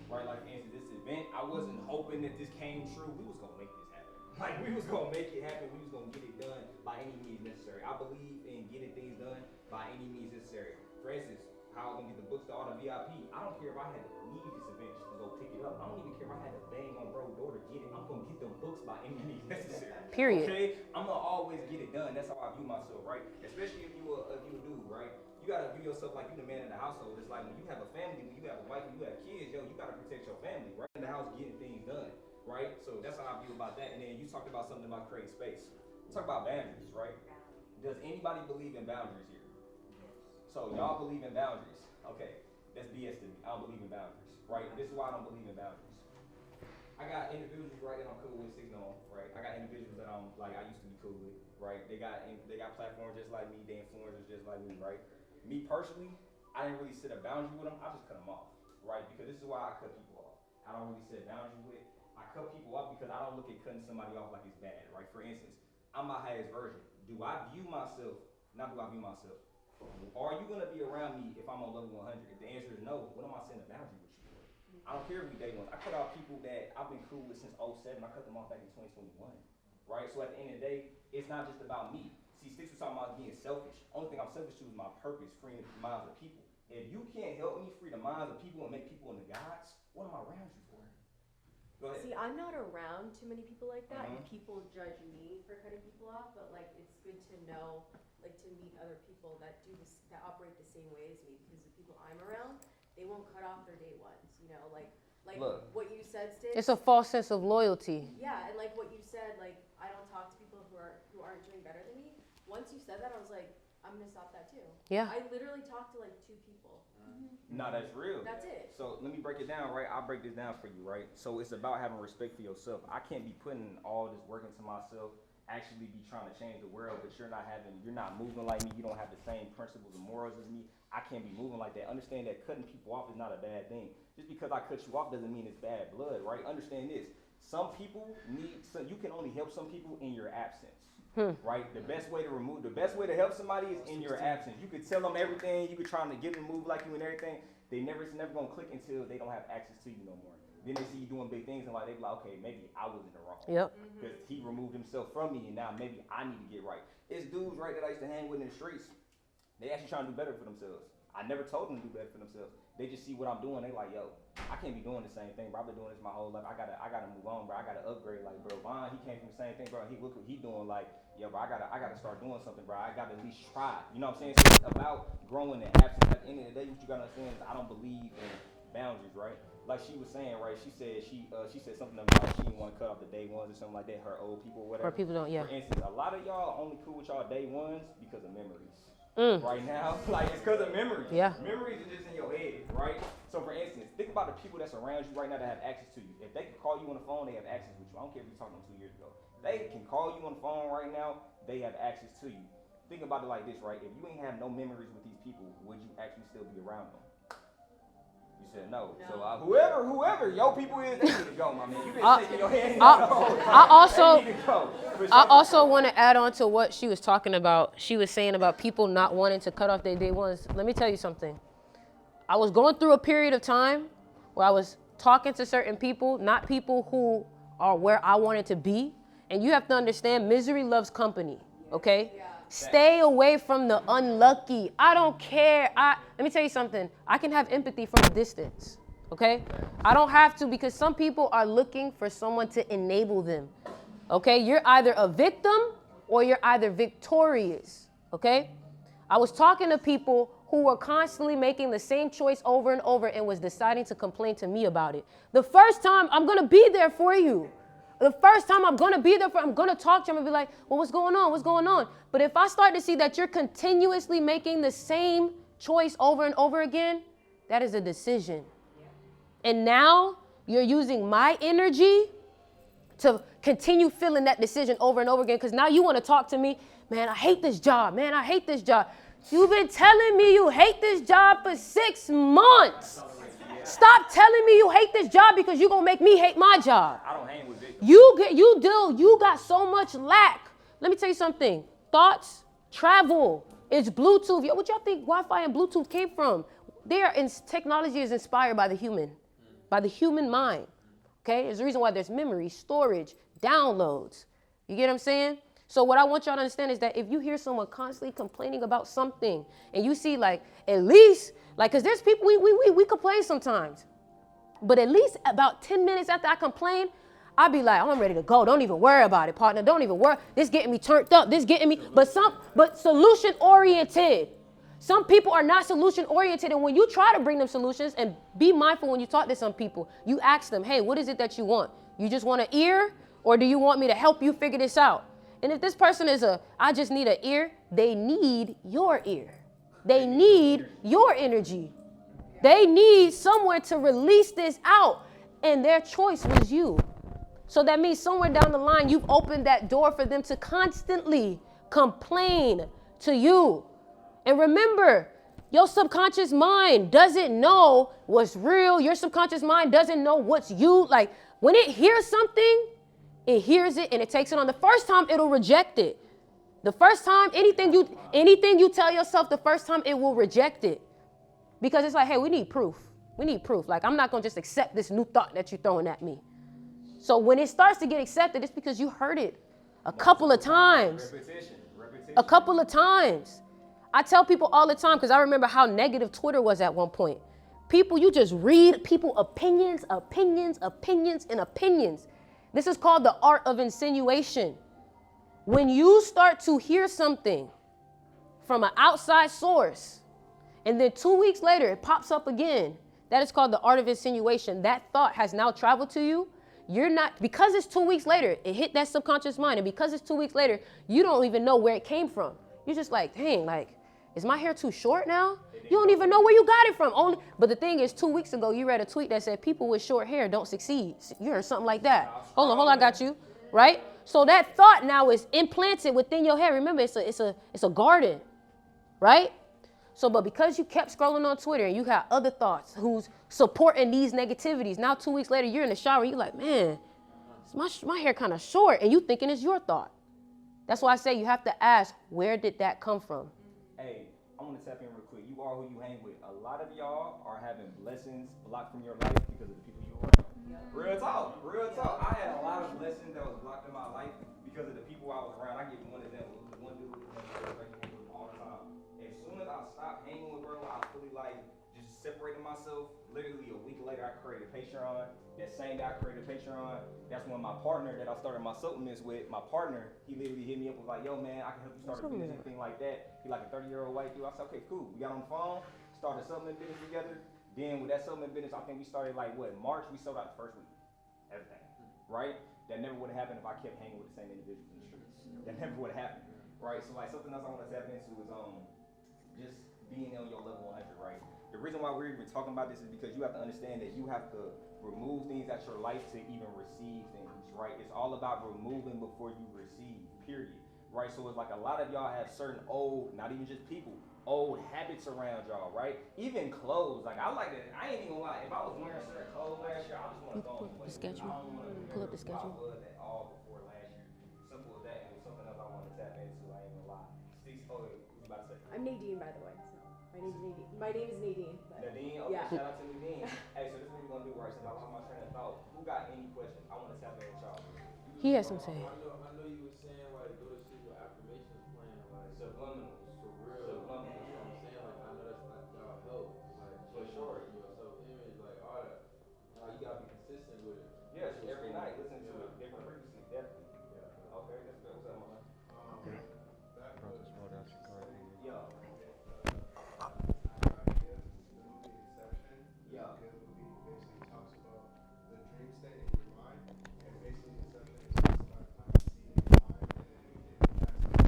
Right? Like, for instance, this event, I wasn't hoping that this came true. We was going to make this happen. Like, we was going to make it happen. We was going to get it done by any means necessary. I believe in getting things done by any means necessary. For instance, how I'm going to get the books to all the VIP. I don't care if I had to leave this event just to go pick it up. I don't even care if I had to bang on bro's door to get it. I'm going to get them books by any means necessary. Period. Okay? I'm going to always get it done. That's how I view myself, right? Especially if you a dude, right? You gotta view yourself like you're the man in the household. It's like when you have a family, when you have a wife, when you have kids, yo, you gotta protect your family, right? In the house, getting things done, right? So that's how I view about that. And then you talked about something about creating space. Talk about boundaries, right? Does anybody believe in boundaries here? So y'all believe in boundaries. Okay, that's BS to me. I don't believe in boundaries, right? This is why I don't believe in boundaries. I got individuals, right, that I'm cool with, right? I got individuals that I'm like I used to be cool with, right? They got platforms just like me, they influencers just like me, right? Me personally, I didn't really set a boundary with them. I just cut them off, right? Because this is why I cut people off. I don't really set boundaries with. I cut people off because I don't look at cutting somebody off like it's bad, right? For instance, I'm my highest version. Do I view myself? Not do I view myself. Are you gonna be around me if I'm on level 100? If the answer is no, what am I setting a boundary with you for? I don't care if we day ones. I cut off people that I've been cool with since 07. I cut them off back in 2021, right? So at the end of the day, it's not just about me. See, Sticks was talking about being selfish. Only thing I'm selfish to is my purpose, freeing the minds of people. If you can't help me free the minds of people and make people into gods, what am I around you for? Go ahead. See, I'm not around too many people like that, and Mhm. people judge me for cutting people off. But like, it's good to know, like, to meet other people that do this, that operate the same way as me. Because the people I'm around, they won't cut off their day ones. You know, like Look. what you said, Stitch. It's a false sense of loyalty. Yeah, and like what you said, like I don't talk to people who aren't doing better than me. Once you said that, I was like, I'm gonna stop that too. Yeah. I literally talked to like 2 people. No, that's real. That's it. So let me break it down, right? I'll break this down for you, right? So it's about having respect for yourself. I can't be putting all this work into myself, actually be trying to change the world, but you're not moving like me. You don't have the same principles and morals as me. I can't be moving like that. Understand that cutting people off is not a bad thing. Just because I cut you off doesn't mean it's bad blood, right? Understand this. Some people you can only help some people in your absence. Right? The best way to help somebody is in your absence. You could tell them everything, you could try to get them to move like you and everything. It's never gonna click until they don't have access to you no more. Then they see you doing big things and like they be like, okay, maybe I was in the wrong. Yep. Because he removed himself from me and now maybe I need to get right. It's dudes, right, that I used to hang with in the streets. They actually trying to do better for themselves. I never told them to do better for themselves. They just see what I'm doing. They like, yo, I can't be doing the same thing, bro. I've been doing this my whole life. I gotta move on, bro. I gotta upgrade. Like, bro, Vaughn, he came from the same thing, bro. Look what he doing. Like, yo, bro, I gotta start doing something, bro. I gotta at least try. You know what I'm saying? So it's about growing in absence. At the end of the day, what you gotta understand is I don't believe in boundaries, right? Like she was saying, right? She said something about she didn't want to cut off the day ones or something like that. Her old people, or whatever. Or people don't, yeah. For instance, a lot of y'all are only cool with y'all day ones because of memories. Right now, like it's because of memories. Yeah. Memories are just in your head, right? So for instance, think about the people that's around you right now that have access to you. If they can call you on the phone, they have access with you. I don't care if you talked to them 2 years ago. They can call you on the phone right now, they have access to you. Think about it like this, right? If you ain't have no memories with these people, would you actually still be around them? You said no. So whoever your people is, they need to go, my man. You been shaking your hand. I also want to add on to what she was talking about. She was saying about people not wanting to cut off their day ones. Let me tell you something. I was going through a period of time where I was talking to certain people, not people who are where I wanted to be. And you have to understand, misery loves company, okay? Yeah. Stay away from the unlucky. I don't care. Let me tell you something. I can have empathy from a distance, okay? I don't have to, because some people are looking for someone to enable them, okay? You're either a victim or you're either victorious, okay? I was talking to people who were constantly making the same choice over and over and was deciding to complain to me about it. The first time, I'm going to be there for you. The first time I'm going to be there I'm going to talk to you. I'm going to be like, well, what's going on? What's going on? But if I start to see that you're continuously making the same choice over and over again, that is a decision. And now you're using my energy to continue feeling that decision over and over again, because now you want to talk to me. Man, I hate this job. Man, I hate this job. You've been telling me you hate this job for 6 months. Stop telling me you hate this job because you're going to make me hate my job. I don't hang with victims. You got so much lack. Let me tell you something. Thoughts travel. It's Bluetooth. Yo, what y'all think Wi-Fi and Bluetooth came from? Technology is inspired by the human mind. Okay? There's a reason why there's memory, storage, downloads. You get what I'm saying? So what I want y'all to understand is that if you hear someone constantly complaining about something and you see like at least, like, because there's people, we complain sometimes. But at least about 10 minutes after I complain, I'll be like, oh, I'm ready to go. Don't even worry about it, partner. Don't even worry. This getting me turned up. This getting me, but solution oriented. Some people are not solution oriented. And when you try to bring them solutions, and be mindful when you talk to some people, you ask them, hey, what is it that you want? You just want an ear, or do you want me to help you figure this out? And if this person is I just need an ear, they need your ear. They need your energy. They need somewhere to release this out. And their choice was you. So that means somewhere down the line, you've opened that door for them to constantly complain to you. And remember, your subconscious mind doesn't know what's real. Your subconscious mind doesn't know what's you. Like, when it hears something, it hears it and it takes it on. The first time, it'll reject it. The first time, anything you tell yourself, the first time, it will reject it. Because it's like, hey, we need proof. We need proof. Like, I'm not going to just accept this new thought that you're throwing at me. So when it starts to get accepted, it's because you heard it a couple of times. Repetition. A couple of times. I tell people all the time, because I remember how negative Twitter was at one point. People, you just read people opinions, opinions, opinions, and opinions. This is called the art of insinuation. When you start to hear something from an outside source, and then 2 weeks later it pops up again, that is called the art of insinuation. That thought has now traveled to you. You're not, because it's 2 weeks later, it hit that subconscious mind, and because it's 2 weeks later, you don't even know where it came from. You're just like, dang, like, is my hair too short now? You don't even know where you got it from. But the thing is, 2 weeks ago, you read a tweet that said people with short hair don't succeed. You heard something like that. Hold on, I got you. Right? So that thought now is implanted within your head. Remember, it's a garden, right? So, but because you kept scrolling on Twitter and you got other thoughts who's supporting these negativities, now 2 weeks later, you're in the shower, you're like, man, my hair kind of short, and you thinking it's your thought. That's why I say you have to ask, where did that come from? Hey, I want to tap in real quick. You are who you hang with. A lot of y'all are having blessings blocked from your life because of the people you are around. Real talk, real talk. I had a lot of blessings that was blocked in my life because of the people I was around. I give you one example. One dude all the time. As soon as I stopped hanging with bro, I fully like just separated myself. Literally a week later, I created Patreon. That same day I created Patreon, that's when my partner that I started my supplements with, my partner, he literally hit me up and was like, yo man, I can help you start a business, anything like that. He like a 30-year-old white dude. I said, okay, cool. We got on the phone, started a supplement business together. Then with that supplement business, I think we started like March, we sold out the first week. Everything, right? That never would have happened if I kept hanging with the same individuals in the streets. That never would have happened, right? So like something else I want to tap into is just being on your level 100, right? The reason why we're even talking about this is because you have to understand that you have to remove things out your life to even receive things, right? It's all about removing before you receive, period, right? So it's like a lot of y'all have certain old, not even just people, old habits around y'all, right? Even clothes, like I like it. I ain't even gonna lie. If I was wearing certain clothes last year, I just want to throw them away. The schedule. Pull up the schedule. I was at all before last year. Simple as that. And it was something else I wanted to tap into. I ain't gonna lie. Sticks. Oh, what you about to say? I'm Nadine, by the way. So my name is Nadine. But Nadine, okay, yeah. shout out to Nadine. Hey, so this is what we're gonna do, right? Since I lost my train of thought, who got any questions? I want to tap in with y'all. He has some say. I know you were saying like go to sleep with affirmations playing like Subliminals. for real. Subliminals. You know what I'm saying? Like I know that's like y'all help. Like For sure. your self image, like all that. Like you gotta be consistent with it. Yes, every night, listen to a different frequency, definitely. Yeah. Okay, that's good. What's up, man? Yeah. Yeah.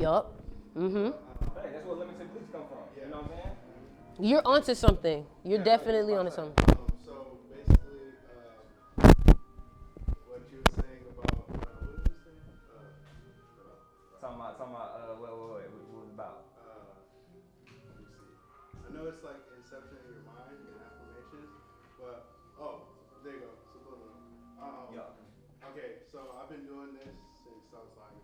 Yup. Mm-hmm. Hey, that's where limited beliefs come from. You know what I'm saying? You're onto something. You're definitely onto something. So basically, what you were saying about what did you say? Talking about, what was it about? Let me see. I know it's like inception in your mind and affirmations, but there you go. Subliminal. Yeah. Okay, so I've been doing this since I was like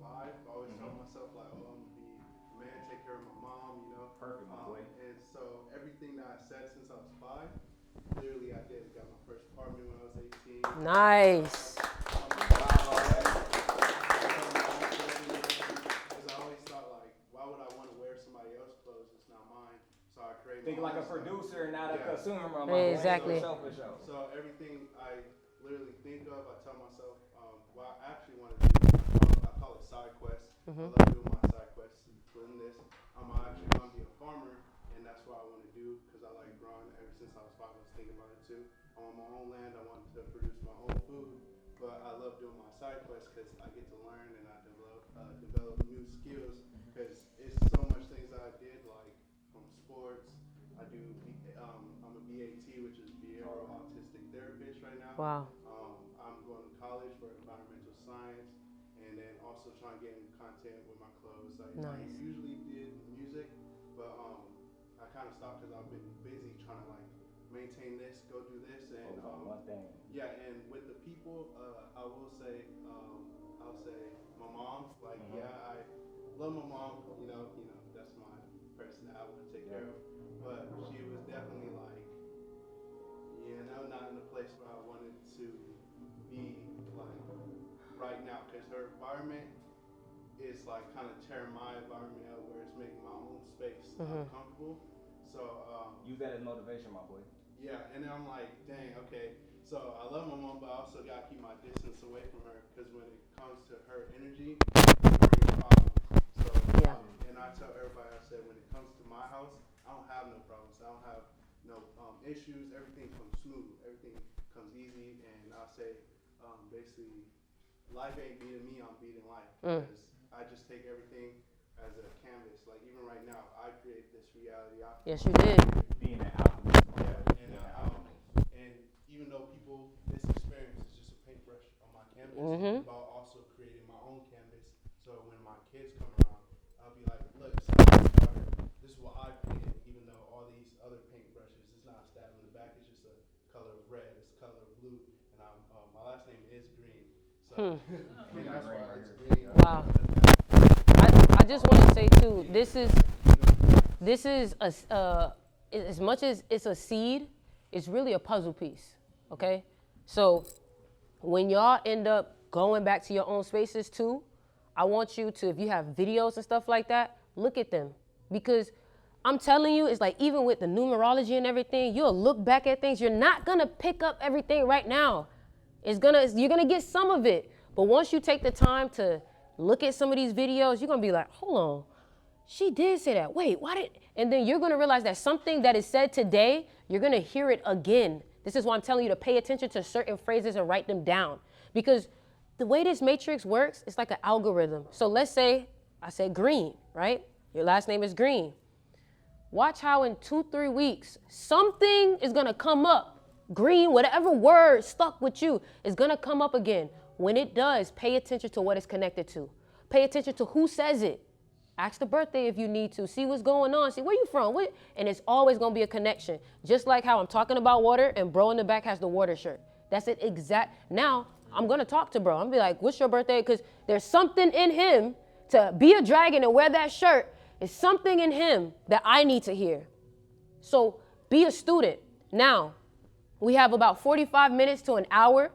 5. I always tell myself like, I'm gonna be a man, take care of my mom, you know. Perfect, my boy. And so everything that I said since I was 5, literally I did. Got my first apartment when I was 18. Nice. Because I always thought like, why would I want to wear somebody else's clothes? It's not mine. So I created. Thinking like a producer, not a consumer. Exactly. For sure. So everything I literally think of, I tell myself, what I actually want to do. I call it side quests. I love doing my side quests. Doing this, I actually want to be a farmer, and that's what I want to do because I like growing. Ever since I was 5, I was thinking about it too. I want my own land. I want to produce my own food, but I love doing my side quests because I get to learn and I develop new skills. Because it's so much things that I did, like from sports. I do. I'm a BAT, which is behavioral autistic therapist right now. Wow. I'm going to college for environmental science, and then also trying to get in content with my clothes. I usually did music, but I kind of stopped because I've been busy trying to like maintain this, go do this, and one thing. yeah. And with the people, I will say, I'll say my mom. Like, yeah, I love my mom. You know, that's my person that I want to take care of. But she was definitely like, not in a place where I wanted to be like right now, because her environment is like kind of tearing my environment out, where it's making my own space uncomfortable. So use that as motivation, my boy. Yeah, and then I'm like, dang, okay. So I love my mom, but I also gotta keep my distance away from her because when it comes to her energy, it brings problems. So, Yeah. And I tell everybody, I said, when it comes to my house, I don't have no problems. I don't have no issues. Everything comes smooth. Everything comes easy. And I say, basically, life ain't beating me. I'm beating life because I just take everything as a canvas. Like even right now, I create this reality. Yes, you did. Being an alchemist. And even though people, this experience is just a paintbrush on my canvas, about also creating my own canvas. So when my kids come around, I'll be like, look, son, this is what I painted. Even though all these other paintbrushes, it's not a stab in the back. It's just a color of red. It's a color of blue. And my last name is Green. So and that's why it's green. Wow. I just want to say too, this is as much as it's a seed, it's really a puzzle piece, okay? So when y'all end up going back to your own spaces too, I want you to, if you have videos and stuff like that, look at them. Because I'm telling you, it's like even with the numerology and everything, you'll look back at things, you're not gonna pick up everything right now. You're gonna get some of it. But once you take the time to look at some of these videos, you're gonna be like, hold on, she did say that. Wait, why did? And then you're gonna realize that something that is said today, you're gonna hear it again. This is why I'm telling you to pay attention to certain phrases and write them down. Because the way this matrix works, it's like an algorithm. So let's say I said Green, right? Your last name is Green. Watch how in 2-3 weeks, something is gonna come up. Green, whatever word stuck with you is gonna come up again. When it does, pay attention to what it's connected to. Pay attention to who says it. Ask the birthday if you need to. See what's going on. See where you from. And it's always going to be a connection. Just like how I'm talking about water and bro in the back has the water shirt. That's it exact. Now, I'm going to talk to bro. I'm going to be like, what's your birthday? Because there's something in him to be a dragon and wear that shirt. It's something in him that I need to hear. So be a student. Now, we have about 45 minutes to an hour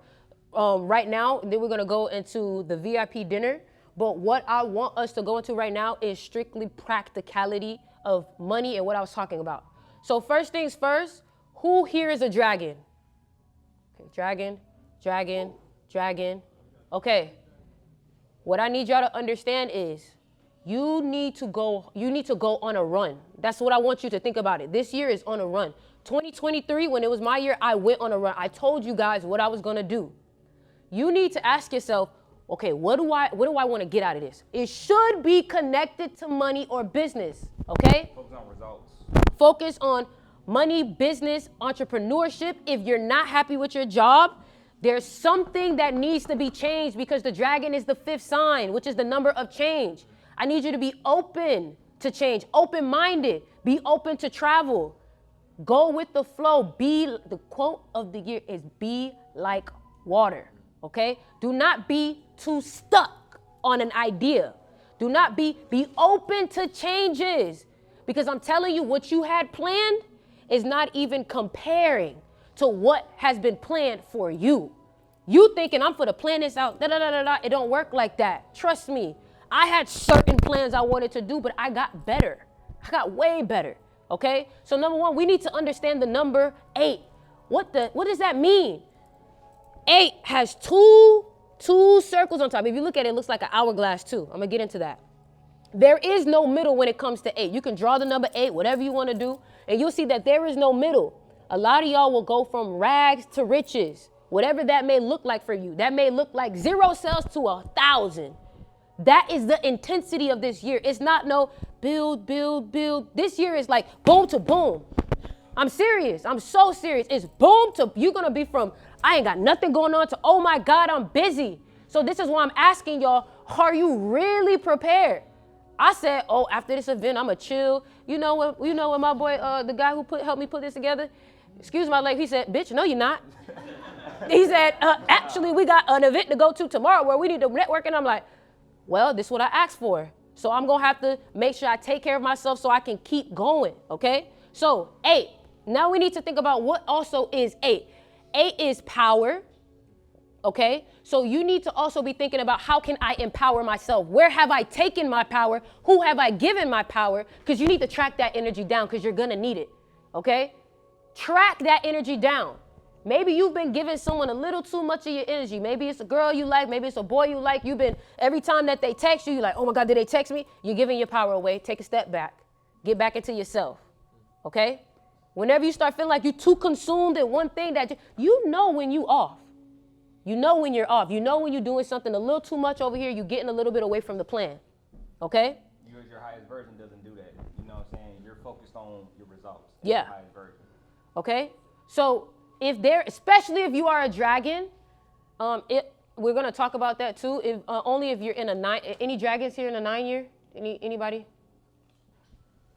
right now. Then we're going to go into the VIP dinner. But what I want us to go into right now is strictly practicality of money and what I was talking about. So first things first, who here is a dragon? Okay, dragon, dragon, dragon. Okay. What I need y'all to understand is you need to go on a run. That's what I want you to think about it. This year is on a run. 2023, when it was my year, I went on a run. I told you guys what I was going to do. You need to ask yourself, okay, what do I want to get out of this? It should be connected to money or business, okay? Focus on results. Focus on money, business, entrepreneurship. If you're not happy with your job, there's something that needs to be changed because the dragon is the 5th sign, which is the number of change. I need you to be open to change, open-minded, be open to travel. Go with the flow. The quote of the year is be like water, okay? Do not be too stuck on an idea. Do not be open to changes, because I'm telling you, what you had planned is not even comparing to what has been planned for you. You thinking I'm for to plan this out, it don't work like that. Trust me. I had certain plans I wanted to do, but I got better. I got way better, okay? So number one, we need to understand the number 8. What does that mean? 8 has two circles on top. If you look at it, it looks like an hourglass too. I'm gonna get into that. There is no middle when it comes to 8. You can draw the number 8, whatever you wanna do, and you'll see that there is no middle. A lot of y'all will go from rags to riches, whatever that may look like for you. That may look like 0 sales to 1,000. That is the intensity of this year. It's not no build. This year is like boom to boom. I'm serious. I'm so serious. It's boom to, you're going to be from, I ain't got nothing going on, to, oh my God, I'm busy. So this is why I'm asking y'all, are you really prepared? I said, oh, after this event, I'm going to chill. You know when my boy, the guy who helped me put this together, excuse my language, he said, bitch, no, you're not. He said, actually, we got an event to go to tomorrow where we need to network. And I'm like, well, this is what I asked for. So I'm going to have to make sure I take care of myself so I can keep going, okay? So 8. Now we need to think about what also is 8. 8 is power, okay? So you need to also be thinking about, how can I empower myself? Where have I taken my power? Who have I given my power? Because you need to track that energy down, because you're going to need it, okay? track that energy down. Maybe you've been giving someone a little too much of your energy. Maybe it's a girl you like. Maybe it's a boy you like. Every time that they text you, you're like, oh my God, did they text me? You're giving your power away. Take a step back. Get back into yourself. Okay? Whenever you start feeling like you're too consumed in one thing, you know when you off. You know when you're off. You know when you're doing something a little too much over here, you're getting a little bit away from the plan. Okay? You as your highest version doesn't do that. You know what I'm saying? You're focused on your results. That's Yeah. your highest version. Okay? So especially if you are a dragon, we're gonna talk about that too. Only if you're in a 9. Any dragons here in a 9 year? Anybody?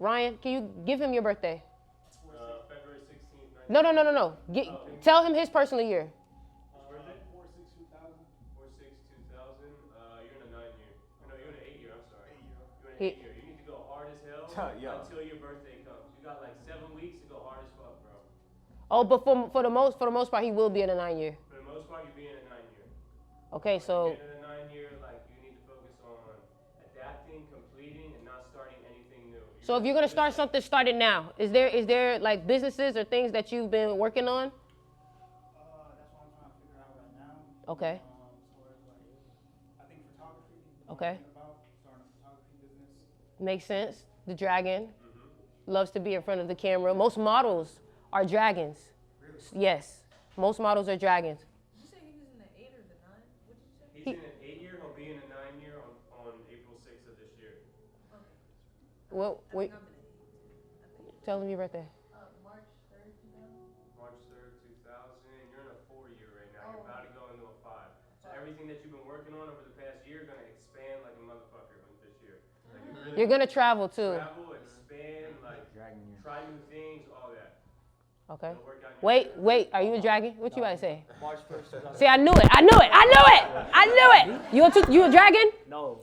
Ryan, can you give him your birthday? February 16th. No. Tell him his personal year. 4/6/2000. You're in a 9 year. No, you're in an 8 year. I'm sorry. You're in an 8 year. You need to go hard as hell until your birthday comes. You got like 7 weeks to go hard as fuck, bro. Oh, but for the most part, he will be in a 9 year. For the most part, you'll be in a 9 year. Okay, so. In a 9 year, like you need to focus on adapting, completing, and not starting anything new. So if you're gonna start something, start it now. Is there like businesses or things that you've been working on? That's what I'm trying to figure out right now. Okay. So like, I think photography. Okay. About starting a photography business. Makes sense. The dragon loves to be in front of the camera. Most models are dragons. Really? Yes. Most models are dragons. Did you say he was in the 8 or the 9? What did you say? He's in an 8 year. He'll be in a 9 year on April 6th of this year. Well, wait. Tell him your birthday. March 3rd, 2000. March 3rd, 2000. You're in a 4 year right now. You're about to go into a 5. So everything that you've been working on over the past year gonna expand like a motherfucker this year. Like You're gonna travel too. travel, expand, like try new things, all that. Okay. It'll work out in your Wait. Are you a dragon? What you about to say? March 1st, 2000. See, I knew it. You a dragon? No.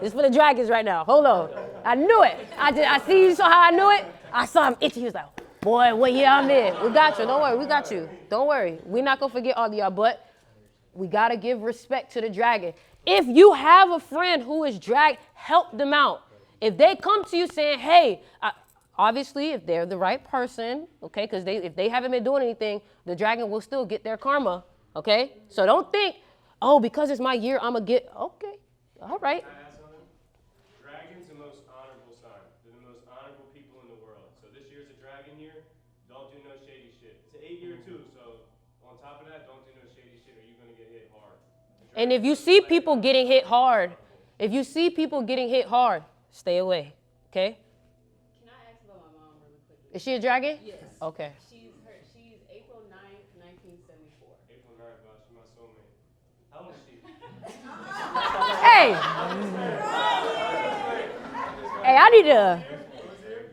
It's for the dragons right now. Hold on. I knew it. I see you saw how I knew it? I saw him itchy. He was like, boy, what year I'm in? We got you. Don't worry. We got you. Don't worry. We're not going to forget all of y'all, but we got to give respect to the dragon. If you have a friend who is drag, help them out. If they come to you saying, hey, obviously, if they're the right person, okay, because if they haven't been doing anything, the dragon will still get their karma, okay? So don't think, oh, because it's my year, I'm going to get, okay, all right. Can I ask something? Dragon's the most honorable sign. They're the most honorable people in the world. So this year's a dragon year. Don't do no shady shit. It's an 8 year too, so on top of that, don't do no shady shit or you're going to get hit hard. And if you see people getting hit hard, stay away, okay? Can I ask about my mom really quickly? Is she a dragon? Yes. Okay. She's April 9th, 1974. April 9th, wow, she's my soulmate. How old is she? Hey, I need to.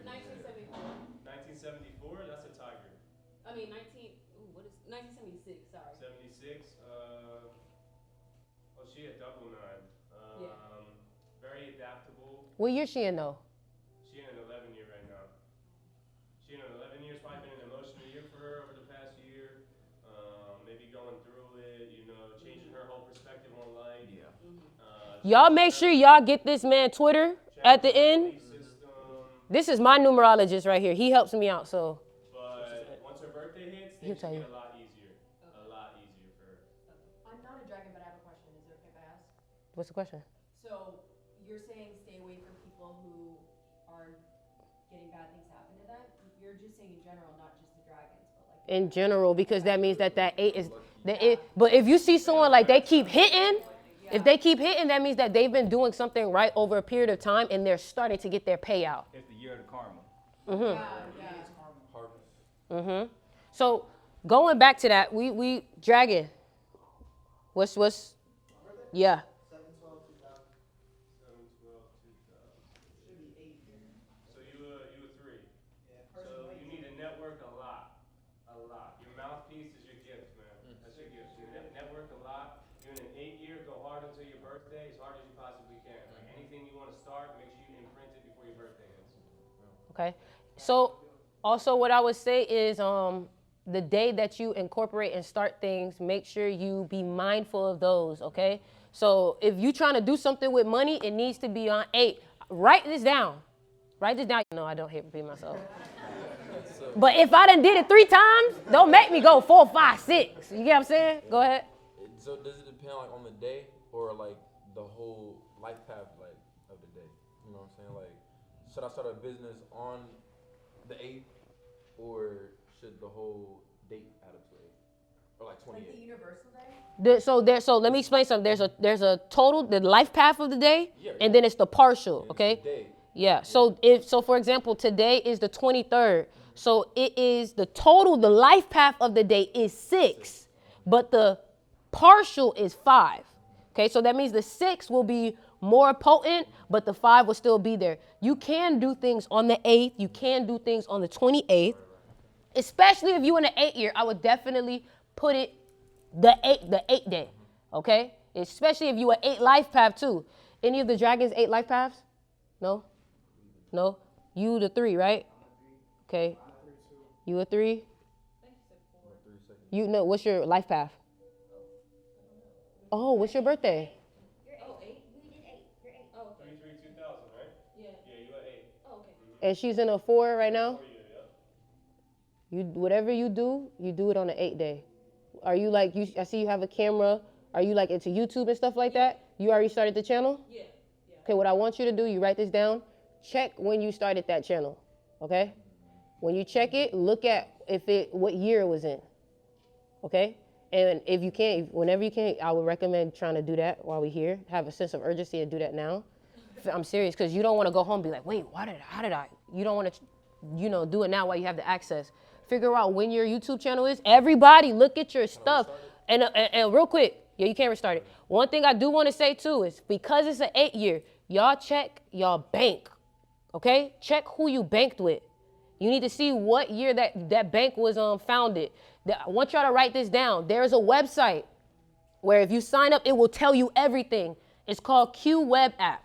1974. 1974, that's a tiger. I mean, 1976, sorry. 76, she a double 9. Very adaptable. What year she in though? She in an 11 year right now. She in an 11 years, probably been an emotional year for her over the past year. Maybe going through it, changing her whole perspective on life. Yeah. Y'all make sure y'all get this man Twitter at the end. This is my numerologist right here. He helps me out, so. But once her birthday hits, He'll things tell you. get a lot easier. A lot easier for her. I'm not a dragon, but I have a question. Is it okay if I ask? What's the question? So you're saying stay away from people who are getting bad things happen to them? You're just saying in general, not just the dragons, but like. In general, because that means that 8 is, but if you see someone like they keep hitting, if they keep hitting, that means that they've been doing something right over a period of time and they're starting to get their payout. It's the year of the karma. So going back to that, we dragon. What's yeah. 7/12/2000. Should be 8 here. So you a 3. So you need to network a lot. Your mouthpiece is your gift, man. That's your gift. You network a lot. You're in an 8 year. Go hard until your birthday, as hard as you possibly can. Like anything you want to start, make sure you imprint it before your birthday hits. Okay. So also what I would say is the day that you incorporate and start things, make sure you be mindful of those, okay? So if you're trying to do something with money, it needs to be on 8. Write this down. No, I don't hate repeating myself. But if I done did it 3 times, don't make me go 4, 5, 6. You get what I'm saying? Go ahead. So does it depend like on the day or like the whole life path like of the day? You know what I'm saying? Like, should I start a business on the 8th or should the whole date add up to 8? Or like 28? Like the universal day? So let me explain something. There's a total, the life path of the day, and then it's the partial, okay? Yeah. So for example, today is the 23rd. So it is the total, the life path of the day is 6, but the partial is 5. Okay, so that means the 6 will be more potent, but the 5 will still be there. You can do things on the 8th. You can do things on the 28th. Especially if you in the 8th year, I would definitely put it the 8th day. Okay? Especially if you an 8 life path too. Any of the dragons 8 life paths? No? No? You the 3, right? Okay. You a 3? You know, what's your life path? Oh, what's your birthday? You're 8. We did 8. You're 8. Oh, okay. 23-2000, right? Yeah. Yeah, you at 8. Oh, okay. And she's in a 4 right now? You whatever you do it on the 8th day. Are you like I see you have a camera. Are you like into YouTube and stuff like that? You already started the channel? Yeah. Okay, what I want you to do, you write this down. Check when you started that channel. Okay? When you check it, look at what year it was in. Okay? And if you can, whenever you can, I would recommend trying to do that while we're here. Have a sense of urgency and do that now. I'm serious, because you don't want to go home and be like, wait, how did I? You don't want to, do it now while you have the access. Figure out when your YouTube channel is. Everybody, look at your stuff. And real quick, you can't restart it. One thing I do want to say too is because it's an 8 year, y'all check y'all bank. Okay? Check who you banked with. You need to see what year that bank was founded. I want y'all to write this down. There's a website where if you sign up, it will tell you everything. It's called Q Web App.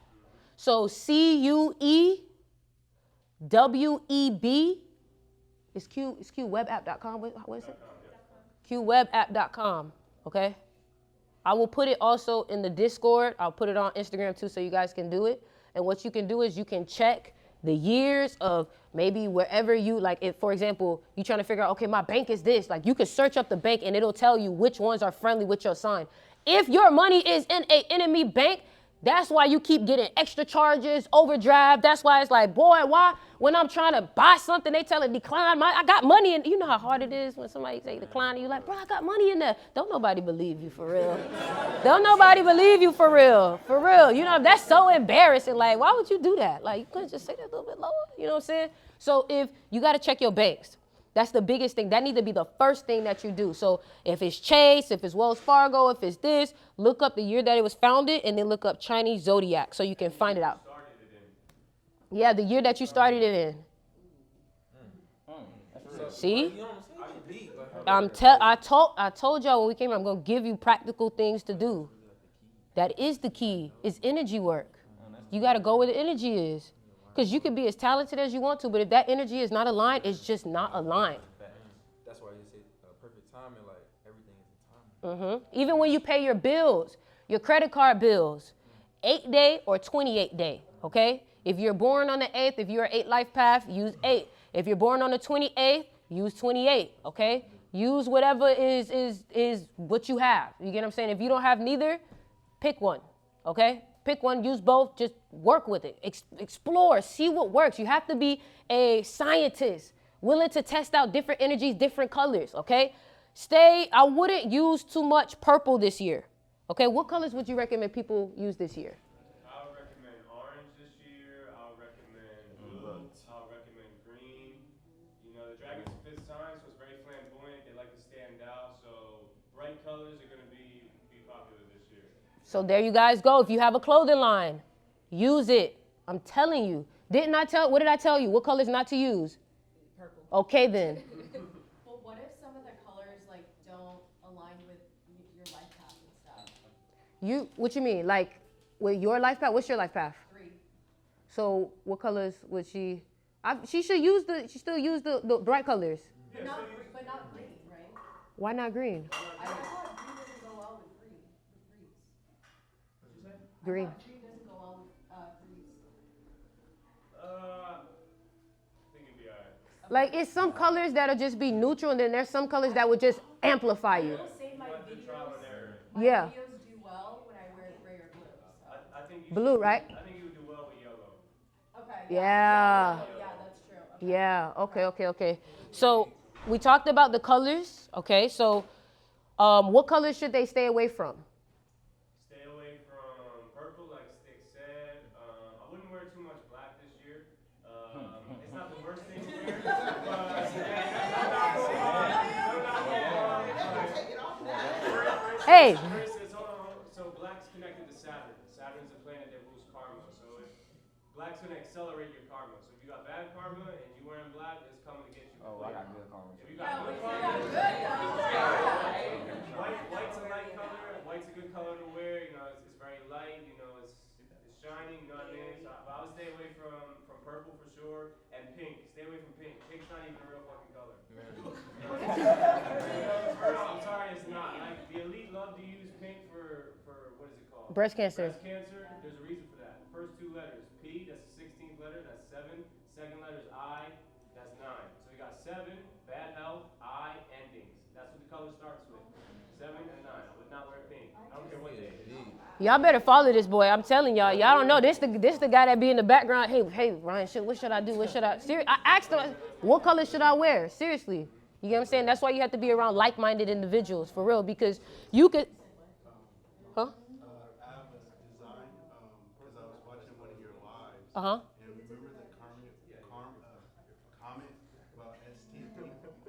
So CUEWEB. It's QWebApp.com. What is it? QWebApp.com. Okay. I will put it also in the Discord. I'll put it on Instagram too, so you guys can do it. And what you can do is you can check the years of maybe wherever you, like if, for example, you're trying to figure out, okay, my bank is this. Like you can search up the bank and it'll tell you which ones are friendly with your sign. If your money is in an enemy bank, that's why you keep getting extra charges, overdraft. That's why it's like, boy, why when I'm trying to buy something, they tell it decline. I got money in. You know how hard it is when somebody say decline and you like, bro, I got money in there. Don't nobody believe you for real. Don't nobody believe you for real. For real. You know, that's so embarrassing. Like, why would you do that? Like, you couldn't just say that a little bit lower. You know what I'm saying? So if you got to check your banks. That's the biggest thing. That need to be the first thing that you do. So if it's Chase, if it's Wells Fargo, if it's this, look up the year that it was founded and then look up Chinese Zodiac so you can find it out. Yeah, the year that you started it in. See? I told y'all when we came here, I'm going to give you practical things to do. That is the key. It's energy work. You got to go where the energy is. Because you can be as talented as you want to, but if that energy is not aligned, it's just not aligned. That's why you say perfect timing, like everything is a timing. Even when you pay your bills, your credit card bills, 8 day or 28 day, okay? If you're born on the 8th, if you're an 8 life path, use 8. If you're born on the 28th, use 28, okay? Use whatever is what you have. You get what I'm saying? If you don't have neither, pick one, okay? Pick one, use both, just work with it. Explore, see what works. You have to be a scientist, willing to test out different energies, different colors, okay? I wouldn't use too much purple this year, okay? What colors would you recommend people use this year? I would recommend orange this year. I would recommend blue. I would recommend green. You know, the dragon's 5th sign, so it's very flamboyant. They like to stand out, so bright colors are going to be popular this year. So there you guys go. If you have a clothing line, use it. I'm telling you. What did I tell you? What colors not to use? Purple. Okay then. Well, what if some of the colors like don't align with your life path and stuff? What you mean? Like with your life path? What's your life path? 3. So what colors would she? She still use the bright colors. But not green, right? Why not green? I thought green doesn't go well with greens. Green. I thought green doesn't go well with greens. I think it'd be alright. Like, it's some colors that'll just be neutral, and then there's some colors that would just amplify you. I will say my videos, Yeah. videos do well when I wear gray or blue. So. I think you Blue, right? I think you would do well with yellow. Okay. Yeah. Yeah, that's true. Okay. Yeah, okay. So we talked about the colors, okay? So what colors should they stay away from? Stay away from purple, like Stick said. I wouldn't wear too much black this year. It's not the worst thing to wear, Hey. For instance, so black's connected to Saturn. Saturn's a planet that rules karma. So black's gonna accelerate your karma. So if you got bad karma and you wearing black, it's coming to get you. Oh, I got good karma. If you got good karma, white's a light color. White's a good color to wear. You know, it's very light. You know, it's shining. You know what I mean? So I would stay away from purple for sure, and pink. Stay away from pink. Pink's not even a real fucking color. I'm sorry, it's not. Like the elite love to use pink for what is it called? Breast cancer. Breast cancer. There's a reason for that. First two letters, P. That's the 16th letter. That's 7. Second letter is I. That's 9. So we got 7, bad health, I, endings. That's what the color starts with. 7 and 9. I would not wear pink. I don't care what day it is. Y'all better follow this boy. I'm telling y'all. Y'all don't know. This the guy that be in the background. Hey, Ryan, what should I do? What should I? I asked him, what color should I wear? Seriously. You get what I'm saying? That's why you have to be around like-minded individuals, for real, because you could. Huh? I have a design because I was watching one of your lives. Uh-huh. And remember the comment about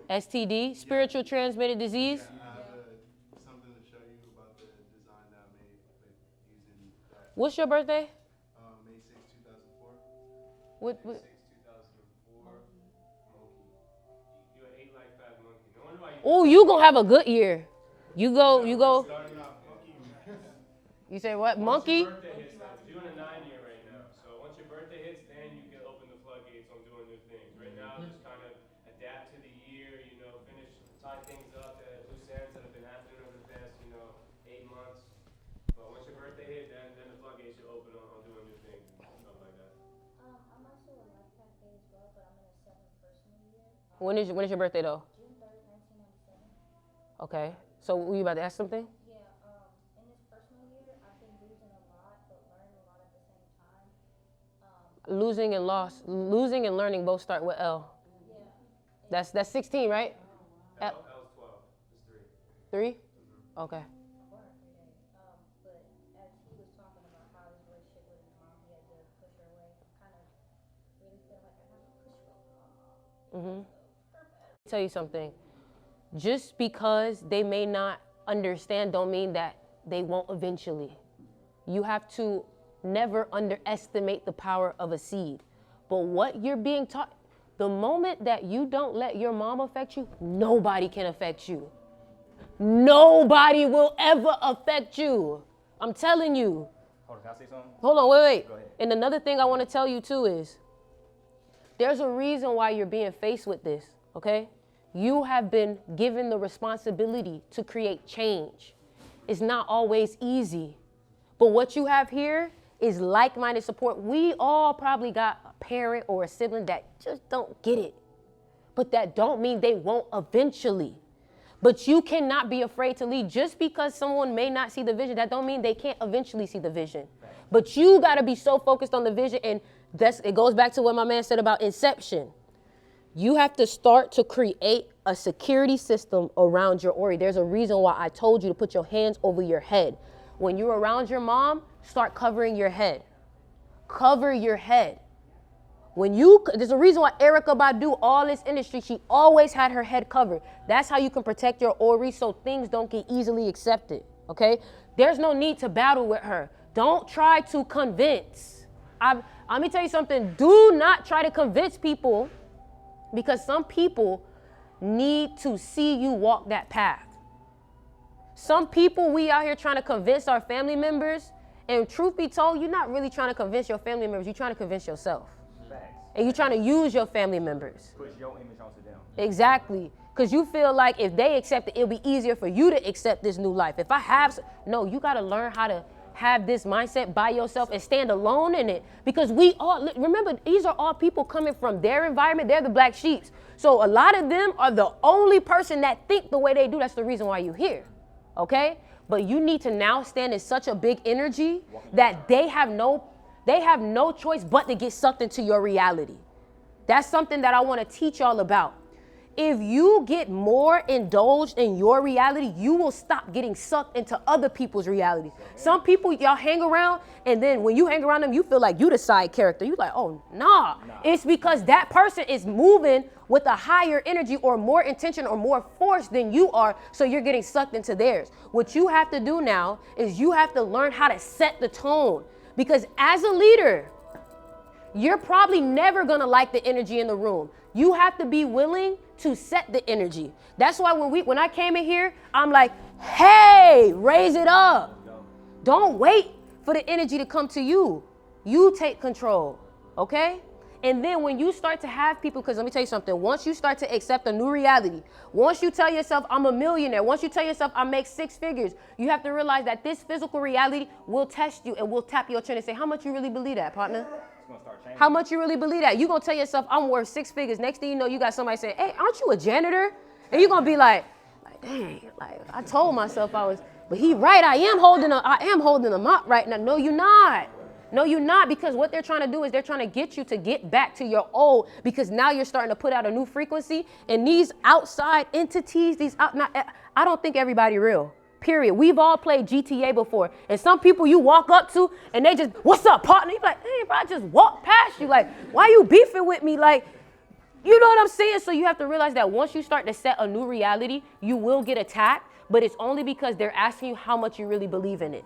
STD? STD, spiritual transmitted disease. I have something to show you about the design that I made using that. What's your birthday? May 6, 2004. What? 6, 2004. Monkey. You an 8 like fat monkey. No wonder why you. Oh, you gonna have a good year. You go. Starting off monkey. You say what? Monkey? Once your birthday hits, now, you're doing a 9 year right now. So once your birthday hits, then you can open the floodgates on doing new things. Right now, just kind of adapt to the year. You know, tie things up at loose ends that have been happening over the past, 8 months. But once your birthday hit, then the floodgates should open on doing new things and stuff like that. I'm also a life path day as well, but I'm in a 7 personal year. When is your birthday though? June 3rd, 1997. Okay. So were you about to ask something? Yeah, in this personal year, I've been losing a lot, but learning a lot at the same time. Losing and learning both start with L. Yeah. That's 16, right? L's 12. It's 3. 3? Okay. But as he was talking about how his relationship with his mom, he had to push her away. I kind of really feel like I have to push her away. Tell you something. Just because they may not understand don't mean that they won't eventually. You have to never underestimate the power of a seed. But what you're being taught, the moment that you don't let your mom affect you, nobody can affect you. Nobody will ever affect you. I'm telling you. Hold on, can I say something? Hold on, wait. Go ahead. And another thing I want to tell you too is, there's a reason why you're being faced with this, okay? You have been given the responsibility to create change. It's not always easy. But what you have here is like-minded support. We all probably got a parent or a sibling that just don't get it. But that don't mean they won't eventually. But you cannot be afraid to lead. Just because someone may not see the vision, that don't mean they can't eventually see the vision. But you got to be so focused on the vision, and it goes back to what my man said about inception. You have to start to create a security system around your aura. There's a reason why I told you to put your hands over your head. When you're around your mom, start covering your head. Cover your head. There's a reason why Erykah Badu, all this industry, she always had her head covered. That's how you can protect your aura so things don't get easily accepted, okay? There's no need to battle with her. Don't try to convince. Let me tell you something. Do not try to convince people, because some people need to see you walk that path. Some people, we out here trying to convince our family members, and truth be told, you're not really trying to convince your family members, you're trying to convince yourself. Facts. And you're trying to use your family members. Push your image onto them. Exactly. Because you feel like if they accept it, it'll be easier for you to accept this new life. No, you got to learn how to have this mindset by yourself and stand alone in it. Because we all, remember, these are all people coming from their environment. They're the black sheeps. So a lot of them are the only person that think the way they do. That's the reason why you're here. Okay? But you need to now stand in such a big energy that they have no choice but to get sucked into your reality. That's something that I want to teach y'all about. If you get more indulged in your reality, you will stop getting sucked into other people's reality. Some people y'all hang around, and then when you hang around them, you feel like you the side character. You like, oh, nah. It's because that person is moving with a higher energy or more intention or more force than you are, so you're getting sucked into theirs. What you have to do now is you have to learn how to set the tone. Because as a leader, you're probably never gonna like the energy in the room. You have to be willing to set the energy. That's why when I came in here, I'm like, hey, raise it up. Don't wait for the energy to come to you. You take control, okay? And then when you start to have people, because let me tell you something, once you start to accept a new reality, once you tell yourself I'm a millionaire, once you tell yourself I make 6 figures, you have to realize that this physical reality will test you and will tap your chin and say, how much you really believe that, partner? How much you really believe that? You're going to tell yourself, I'm worth 6 figures. Next thing you know, you got somebody saying, hey, aren't you a janitor? And you're going to be like, dang, like I told myself I was, but he right, I am holding them up right now. No, you're not. No, you're not, because what they're trying to do is they're trying to get you to get back to your old, because now you're starting to put out a new frequency, and these outside entities, I don't think everybody real. Period. We've all played GTA before. And some people you walk up to and they just, what's up, partner? You're like, hey, bro, I just walked past you. Like, why you beefing with me? Like, you know what I'm saying? So you have to realize that once you start to set a new reality, you will get attacked, but it's only because they're asking you how much you really believe in it.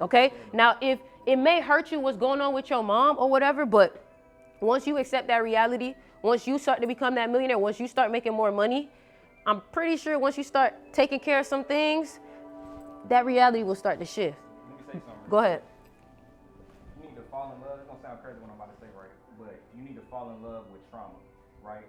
Okay? Now, if it may hurt you what's going on with your mom or whatever, but once you accept that reality, once you start to become that millionaire, once you start making more money, I'm pretty sure once you start taking care of some things, that reality will start to shift. Let me say something. Go ahead. You need to fall in love. It's gonna sound crazy what I'm about to say, right? But you need to fall in love with trauma, right?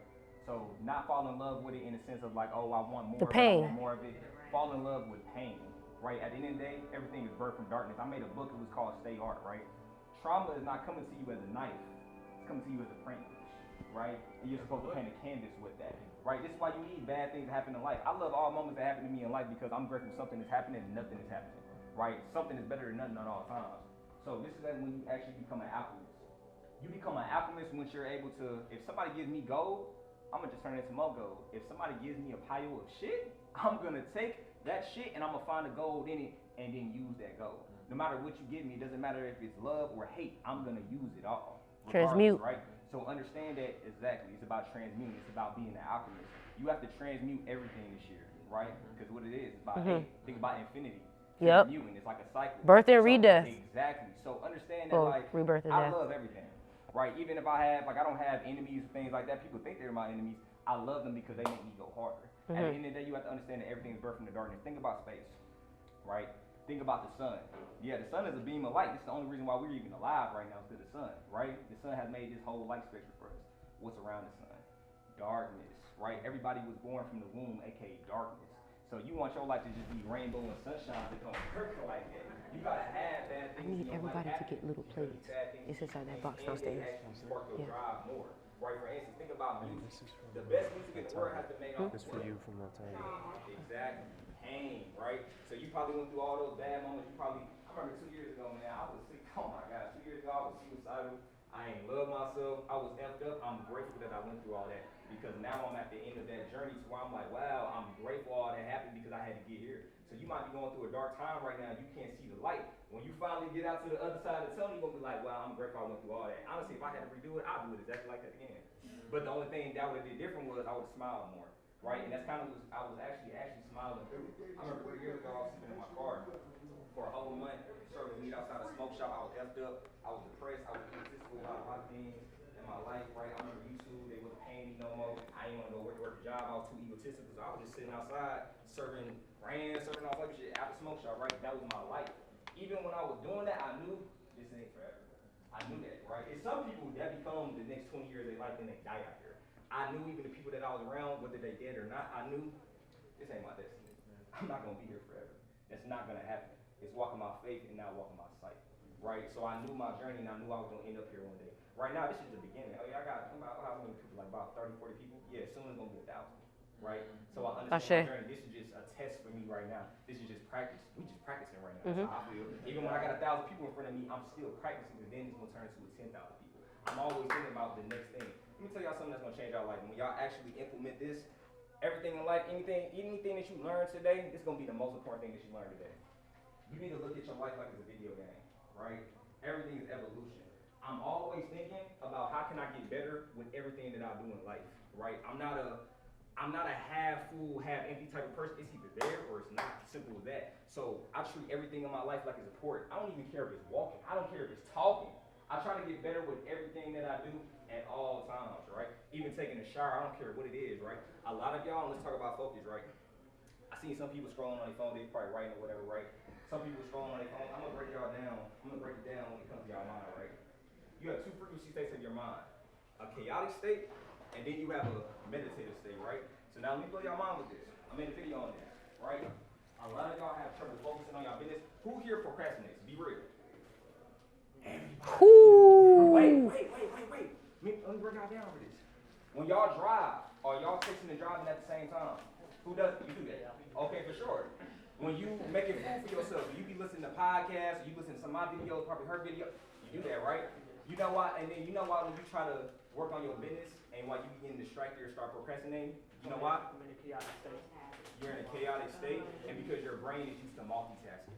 So not fall in love with it in the sense of like, oh, I want more. The pain. I want more of it. Fall in love with pain, right? At the end of the day, everything is birthed from darkness. I made a book. It was called Stay Art, right? Trauma is not coming to you as a knife. It's coming to you as a paintbrush, right? And you're supposed to paint a canvas with that. Right, this is why you need bad things to happen in life. I love all moments that happen to me in life because I'm grateful something is happening and nothing is happening. Right, something is better than nothing at all times. So this is when you actually become an alchemist. You become an alchemist once you're able to. If somebody gives me gold, I'm gonna just turn it into more gold. If somebody gives me a pile of shit, I'm gonna take that shit and I'm gonna find the gold in it and then use that gold. No matter what you give me, it doesn't matter if it's love or hate. I'm gonna use it all. Transmute. Right. So understand that exactly. It's about transmuting. It's about being an alchemist. You have to transmute everything this year, right? Because what it is about think about infinity. Yep. Transmuting. It's like a cycle. Birth and rebirth. Exactly. So understand that rebirth and I death. love everything, right? Even if I don't have enemies, things like that. People think they're my enemies. I love them because they make me go harder. At the end of the day, you have to understand that everything is birthed from the darkness. Think about space, right? Think about the sun. Yeah, the sun is a beam of light. It's the only reason why we're even alive right now is because of the sun, right? The sun has made this whole light spectrum for us. What's around the sun? Darkness, right? Everybody was born from the womb, aka darkness. So you want your life to just be rainbow and sunshine to come work like that. You gotta have bad things. I need everybody to get little plates. It's inside that box downstairs. Yeah. Drive more, right? For instance, think about music. The best music in the world has been made off. This for you from my time. Exactly. Pain, right? So you probably went through all those bad moments. I remember 2 years ago, man, I was sick. Oh my God, 2 years ago, I was suicidal. I ain't love myself. I was effed up. I'm grateful that I went through all that because now I'm at the end of that journey to where I'm like, wow, I'm grateful all that happened because I had to get here. So you might be going through a dark time right now. You can't see the light. When you finally get out to the other side of the tunnel, you're going to be like, wow, I'm grateful I went through all that. Honestly, if I had to redo it, I'd do it exactly like that again. But the only thing that would have been different was I would have smiled more. Right, and that's kind of what I was actually smiling through. I remember 3 years ago, I was sitting in my car for a whole month, serving weed outside a smoke shop. I was effed up. I was depressed. I was egotistical about a lot of things in my life. Right, I remember YouTube. They wasn't paying me no more. I didn't want to go work a job. I was too egotistical. So I was just sitting outside serving brands, serving all type of shit at the smoke shop. Right, that was my life. Even when I was doing that, I knew this ain't forever. I knew that. Right, and some people that become the next 20 years of their life, then they die out here. I knew even the people that I was around, whether they dead or not, I knew this ain't my destiny. I'm not gonna be here forever. That's not gonna happen. It's walking my faith and not walking my right? So I knew my journey and I knew I was gonna end up here one day. Right now, this is the beginning. Oh yeah, I got about how many people? Like about 30, 40 people? Yeah, soon it's gonna be 1,000, right? So I understand my journey. This is just a test for me right now. This is just practice. We just practicing right now. That's how I feel. Even when I got 1,000 people in front of me, I'm still practicing because then it's gonna turn into a 10,000 people. I'm always thinking about the next thing. Let me tell y'all something that's gonna change y'all life. When y'all actually implement this, everything in life, anything that you learn today, this is gonna be the most important thing that you learn today. You need to look at your life like it's a video game, right? Everything is evolution. I'm always thinking about how can I get better with everything that I do in life, right? I'm not a half full, half empty type of person. It's either there or it's not. Simple as that. So I treat everything in my life like it's important. I don't even care if it's walking. I don't care if it's talking. I try to get better with everything that I do at all times, right? Even taking a shower, I don't care what it is, right? A lot of y'all, let's talk about focus, right? I seen some people scrolling on their phone, they probably writing or whatever, right? Some people scrolling on their phone. I'm gonna break y'all down. I'm gonna break it down when it comes to y'all mind, right? You have two frequency states of your mind. A chaotic state, and then you have a meditative state, right? So now let me blow y'all mind with this. I made a video on this, right? A lot of y'all have trouble focusing on y'all business. Who here procrastinates? Be real. Wait. Let me break y'all down with this. When y'all drive, are y'all fixing and driving at the same time? Who does it? You do that. Okay, for sure. When you making food for yourself, you be listening to podcasts, you listen to some of my videos, probably her video, you do that, right? You know why? And then you know why when you try to work on your business and why you be getting distracted or start procrastinating? You know why? I'm in a chaotic state. You're in a chaotic state, and because your brain is used to multitasking,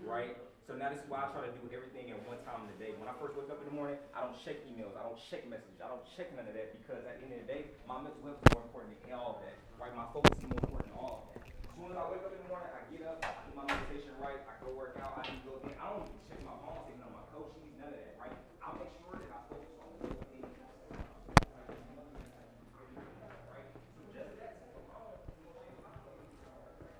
right? So now this is why I try to do everything at one time in the day. When I first wake up in the morning, I don't check emails, I don't check messages, I don't check none of that because at the end of the day, my mental health is more important than all of that, right? My focus is more important than all of that. As soon as I wake up in the morning, I get up, I do my meditation right, I go work out, I do little things. I don't even check my phone, taking on my coaches, none of that, right? I make sure that I focus on the little things. Right? So just that simple alone is going to change my life.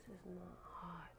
This is not hot.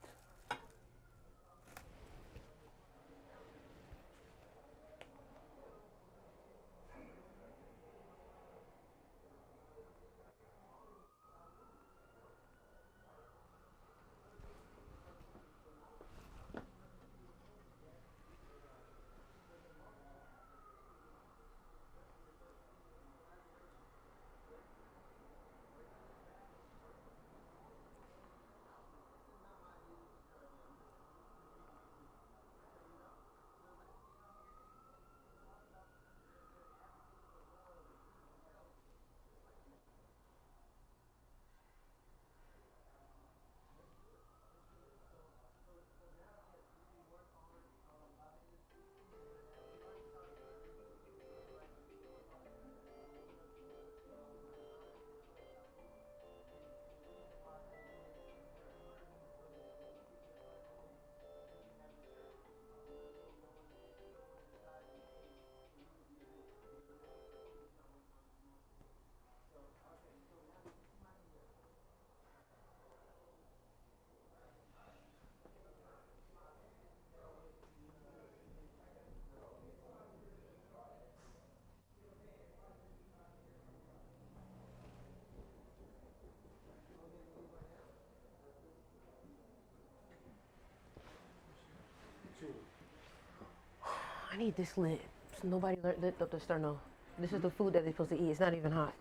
I need this lint. So nobody lit up the sterno. This is the food that they're supposed to eat. It's not even hot.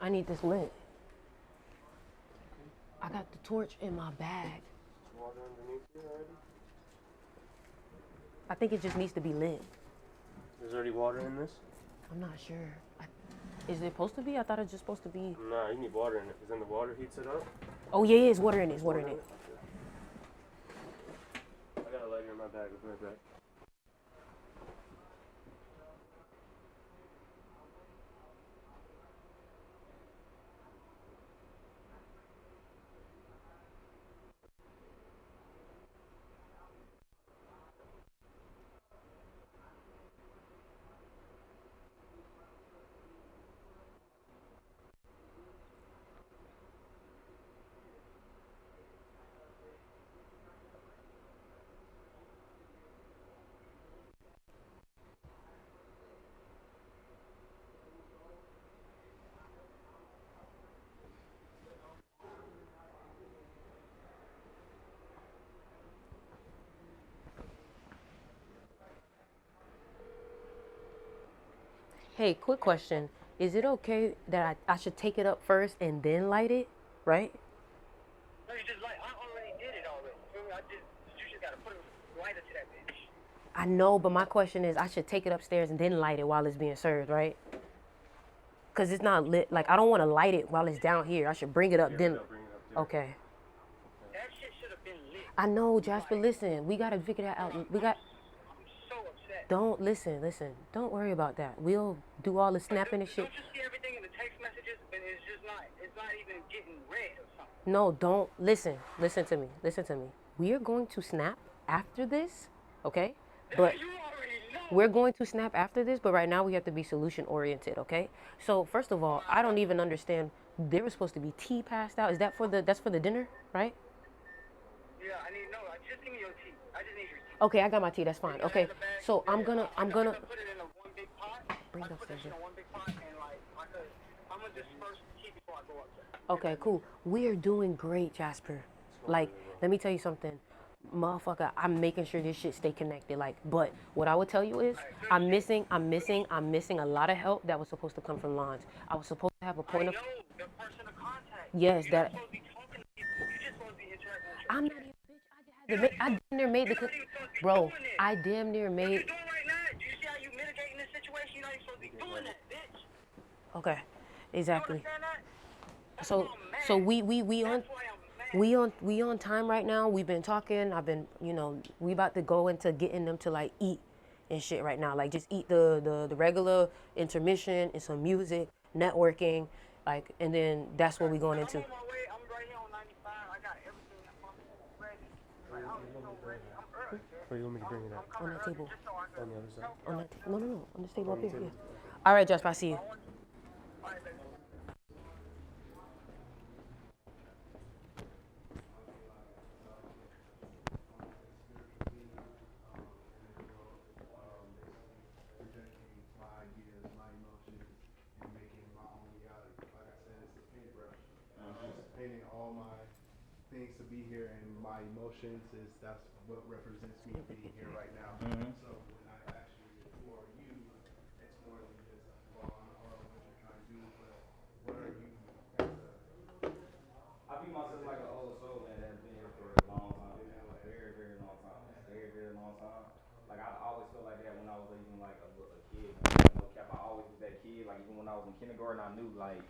I need this lint. I got the torch in my bag. Water underneath here already? I think it just needs to be lit. There's already water in this? I'm not sure. Is it supposed to be? I thought it was just supposed to be. Nah, you need water in it, because then the water heats it up. Oh, yeah, it's water in it. It's water in it. I got a lighter in my bag. I'll be right back. Hey, quick question. Is it okay that I should take it up first and then light it, right? No, you just I already did it already. You feel me? You just gotta put a lighter to that bitch. I know, but my question is I should take it upstairs and then light it while it's being served, right? Because it's not lit. Like, I don't want to light it while it's down here. I should bring it up then. Okay. That shit should have been lit. I know, Jasper, listen. We got to figure that out. We got... So upset. Don't, listen. Don't worry about that. We'll do all the snapping and shit. Don't you see everything in the text messages? And it's not even getting read or something. No, don't. Listen to me. We are going to snap after this, okay? But You already know. we're going to snap after this, but right now we have to be solution oriented, okay? So first of all, I don't even understand. There was supposed to be tea passed out. Is that that's for the dinner, right? Yeah, just give me your tea. I just need your tea. Okay, I got my tea. That's fine. Okay, so I'm gonna put it in a one big pot. bring I it put it upstairs. in a one big pot and I'm gonna disperse the tea before I go up there. Okay, cool. We are doing great, Jasper. Like, let me tell you something. Motherfucker, I'm making sure this shit stay connected. Like, but what I would tell you is I'm missing a lot of help that was supposed to come from Lons. I was supposed to have a point of the person of contact. Yes, You're that not supposed to be talking to people. You're just supposed to be interacting with your I'm not even bitch. I damn near made the bro. I damn near What made you doing right now? Do you see how you mitigating this situation? You're not even supposed to be doing that, bitch. Okay. Exactly. You understand that? That's So why I'm mad. so we on That's why I'm mad. we on time right now. We've been talking. I've been, we about to go into getting them to like eat and shit right now. Like just eat the regular intermission and some music, networking, like, and then that's what we going into. I'm on my way. I'm right here on 95. I got everything ready. Like, I'm so ready. I'm early. Where do you want me to bring it at? On that table. On the other side? On that no, on this table up here. Yeah. All right, Jasper, I see you. Projecting my ideas, my emotions, and making my own reality. Like I said, it's a paintbrush. Just painting all my things to be here, and my emotions that's what represents me being here right now. So when I ask you, who are you? It's more than just well, or what you're trying to do, but what are you as a I view myself like an old soul, man, that's been here for a long time, man. Like very, very long time, man. Very, very long time. Like I always felt like that when I was even like a kid, man. Like, no cap, I always was that kid. Like even when I was in kindergarten, I knew like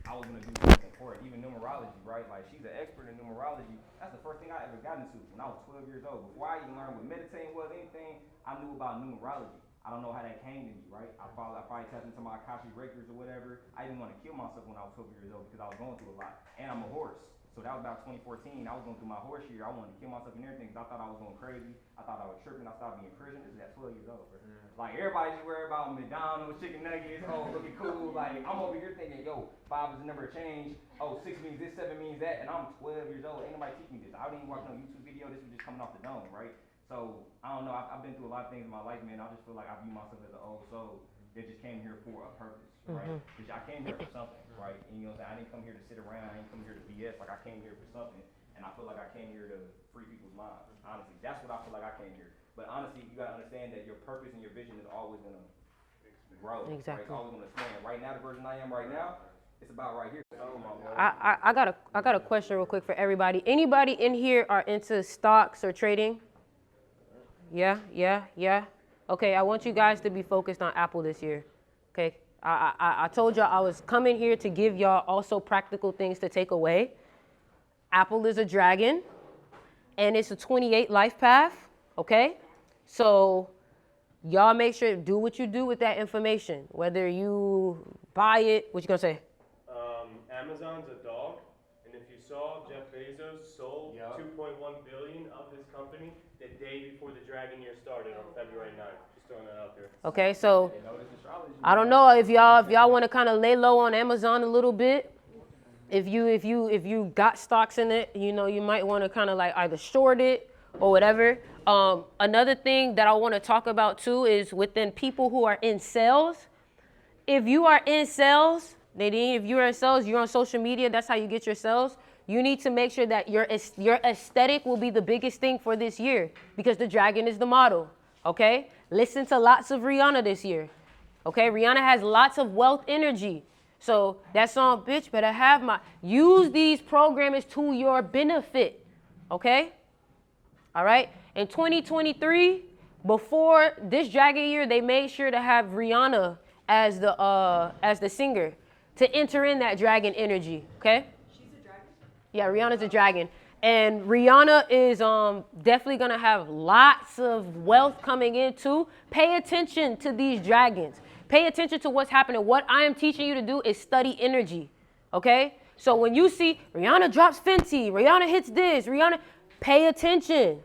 I was gonna do something for it. Even numerology, right? Like she's an expert in numerology. That's the first thing I ever got into when I was 12 years old. Before I even learned what meditating was, anything, I knew about numerology. I don't know how that came to me, right? I probably tapped into my Akashic records or whatever. I didn't want to kill myself when I was 12 years old because I was going through a lot. And I'm a horse. So that was about 2014. I was going through my horse year. I wanted to kill myself and everything because I thought I was going crazy. I thought I was tripping. I started being Christian. This is at 12 years old, bro. Like everybody just worried about McDonald's, chicken nuggets, looking cool. Like I'm over here thinking, yo, 5 is the number of change. 6 means this, 7 means that. And I'm 12 years old. Ain't nobody teach me this. I didn't even watch no YouTube video. This was just coming off the dome, right? So I don't know. I've been through a lot of things in my life, man. I just feel like I view myself as an old soul that just came here for a purpose, right? Because I came here for something, right? And you know what I'm saying? I didn't come here to sit around. I didn't come here to BS. Like I came here for something, and I feel like I came here to free people's minds. Honestly, that's what I feel like I came here. But honestly, you gotta understand that your purpose and your vision is always gonna grow. Right? It's always gonna expand. Right now, the version I am right now, it's about right here. I got a question real quick for everybody. Anybody in here are into stocks or trading? Yeah. Okay, I want you guys to be focused on Apple this year. Okay, I told y'all I was coming here to give y'all also practical things to take away. Apple is a dragon, and it's a 28 life path. Okay, so y'all make sure do what you do with that information. Whether you buy it, what you gonna say? Amazon's a dog, and if you saw, Jeff Bezos sold 2.1 billion of his company the day before the Dragon Year started on February 9th. Just throwing that out there. Okay, so I don't know if y'all want to kind of lay low on Amazon a little bit. If you got stocks in it, you know, you might want to kind of like either short it or whatever. Another thing that I want to talk about too is within people who are in sales. If you are in sales, Nadine, if you're in sales, you're on social media, that's how you get your sales. You need to make sure that your aesthetic will be the biggest thing for this year because the dragon is the model, okay? Listen to lots of Rihanna this year. Okay, Rihanna has lots of wealth energy. So that song, bitch, better have my, use these programmers to your benefit. Okay? All right? In 2023, before this dragon year, they made sure to have Rihanna as the singer to enter in that dragon energy. Okay? She's a dragon? Yeah, Rihanna's a dragon. And Rihanna is definitely going to have lots of wealth coming in too. Pay attention to these dragons. Pay attention to what's happening. What I am teaching you to do is study energy. Okay? So when you see Rihanna drops Fenty, Rihanna hits this, Rihanna, pay attention.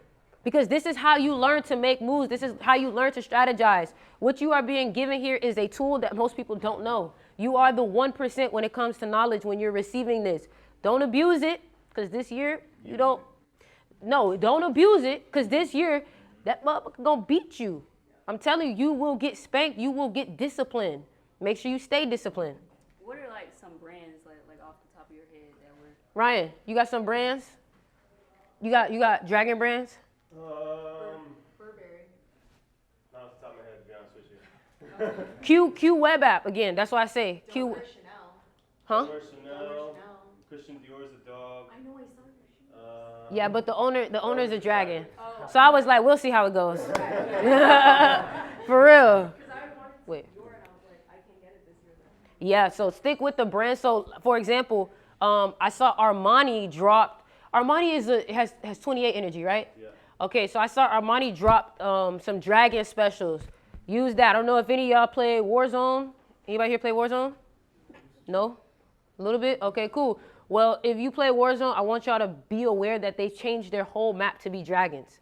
Because this is how you learn to make moves. This is how you learn to strategize. What you are being given here is a tool that most people don't know. You are the 1% when it comes to knowledge when you're receiving this. Don't abuse it, because this year you don't. No, don't abuse it, because this year that motherfucker gonna beat you. I'm telling you, you will get spanked. You will get disciplined. Make sure you stay disciplined. What are like some brands like off the top of your head that were? Ryan, you got some brands? You got dragon brands? Burberry. Not off the top of my head, to be honest with you. Q web app again. That's why I say Q. Don't wear Chanel. Huh? Chanel. Christian Dior's a dog. I know I saw your shoes. Yeah, but the owner's a dragon. So I was like, we'll see how it goes. For real. Wait. Yeah, so stick with the brand. So for example, I saw Armani dropped. Armani has 28 energy, right? Yeah. Okay, so I saw Armani dropped some dragon specials. Use that. I don't know if any of y'all play Warzone. Anybody here play Warzone? No? A little bit? Okay, cool. Well, if you play Warzone, I want y'all to be aware that they changed their whole map to be dragons.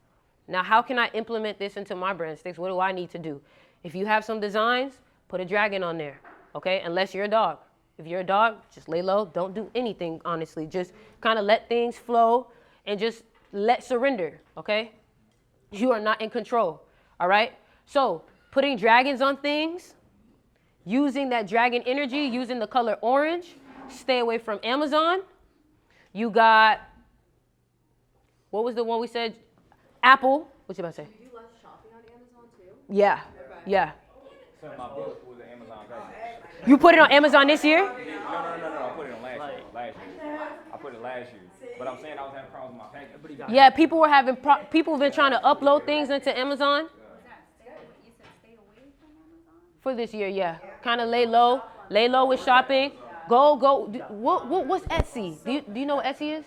Now, how can I implement this into my brand sticks? What do I need to do? If you have some designs, put a dragon on there, okay? Unless you're a dog. If you're a dog, just lay low. Don't do anything, honestly. Just kind of let things flow and just let surrender, okay? You are not in control, all right? So, putting dragons on things, using that dragon energy, using the color orange, stay away from Amazon. You got, what was the one we said? Apple. What you about to say? Do you do less shopping on Amazon too? Yeah, yeah. So my book was an Amazon package. You put it on Amazon this year? No. I put it on last year. I put it last year. But I'm saying I was having problems with my package. Yeah, people were having, people have been trying to upload things into Amazon. For this year, yeah. Kind of lay low with shopping. Go. What's Etsy? Do you know what Etsy is?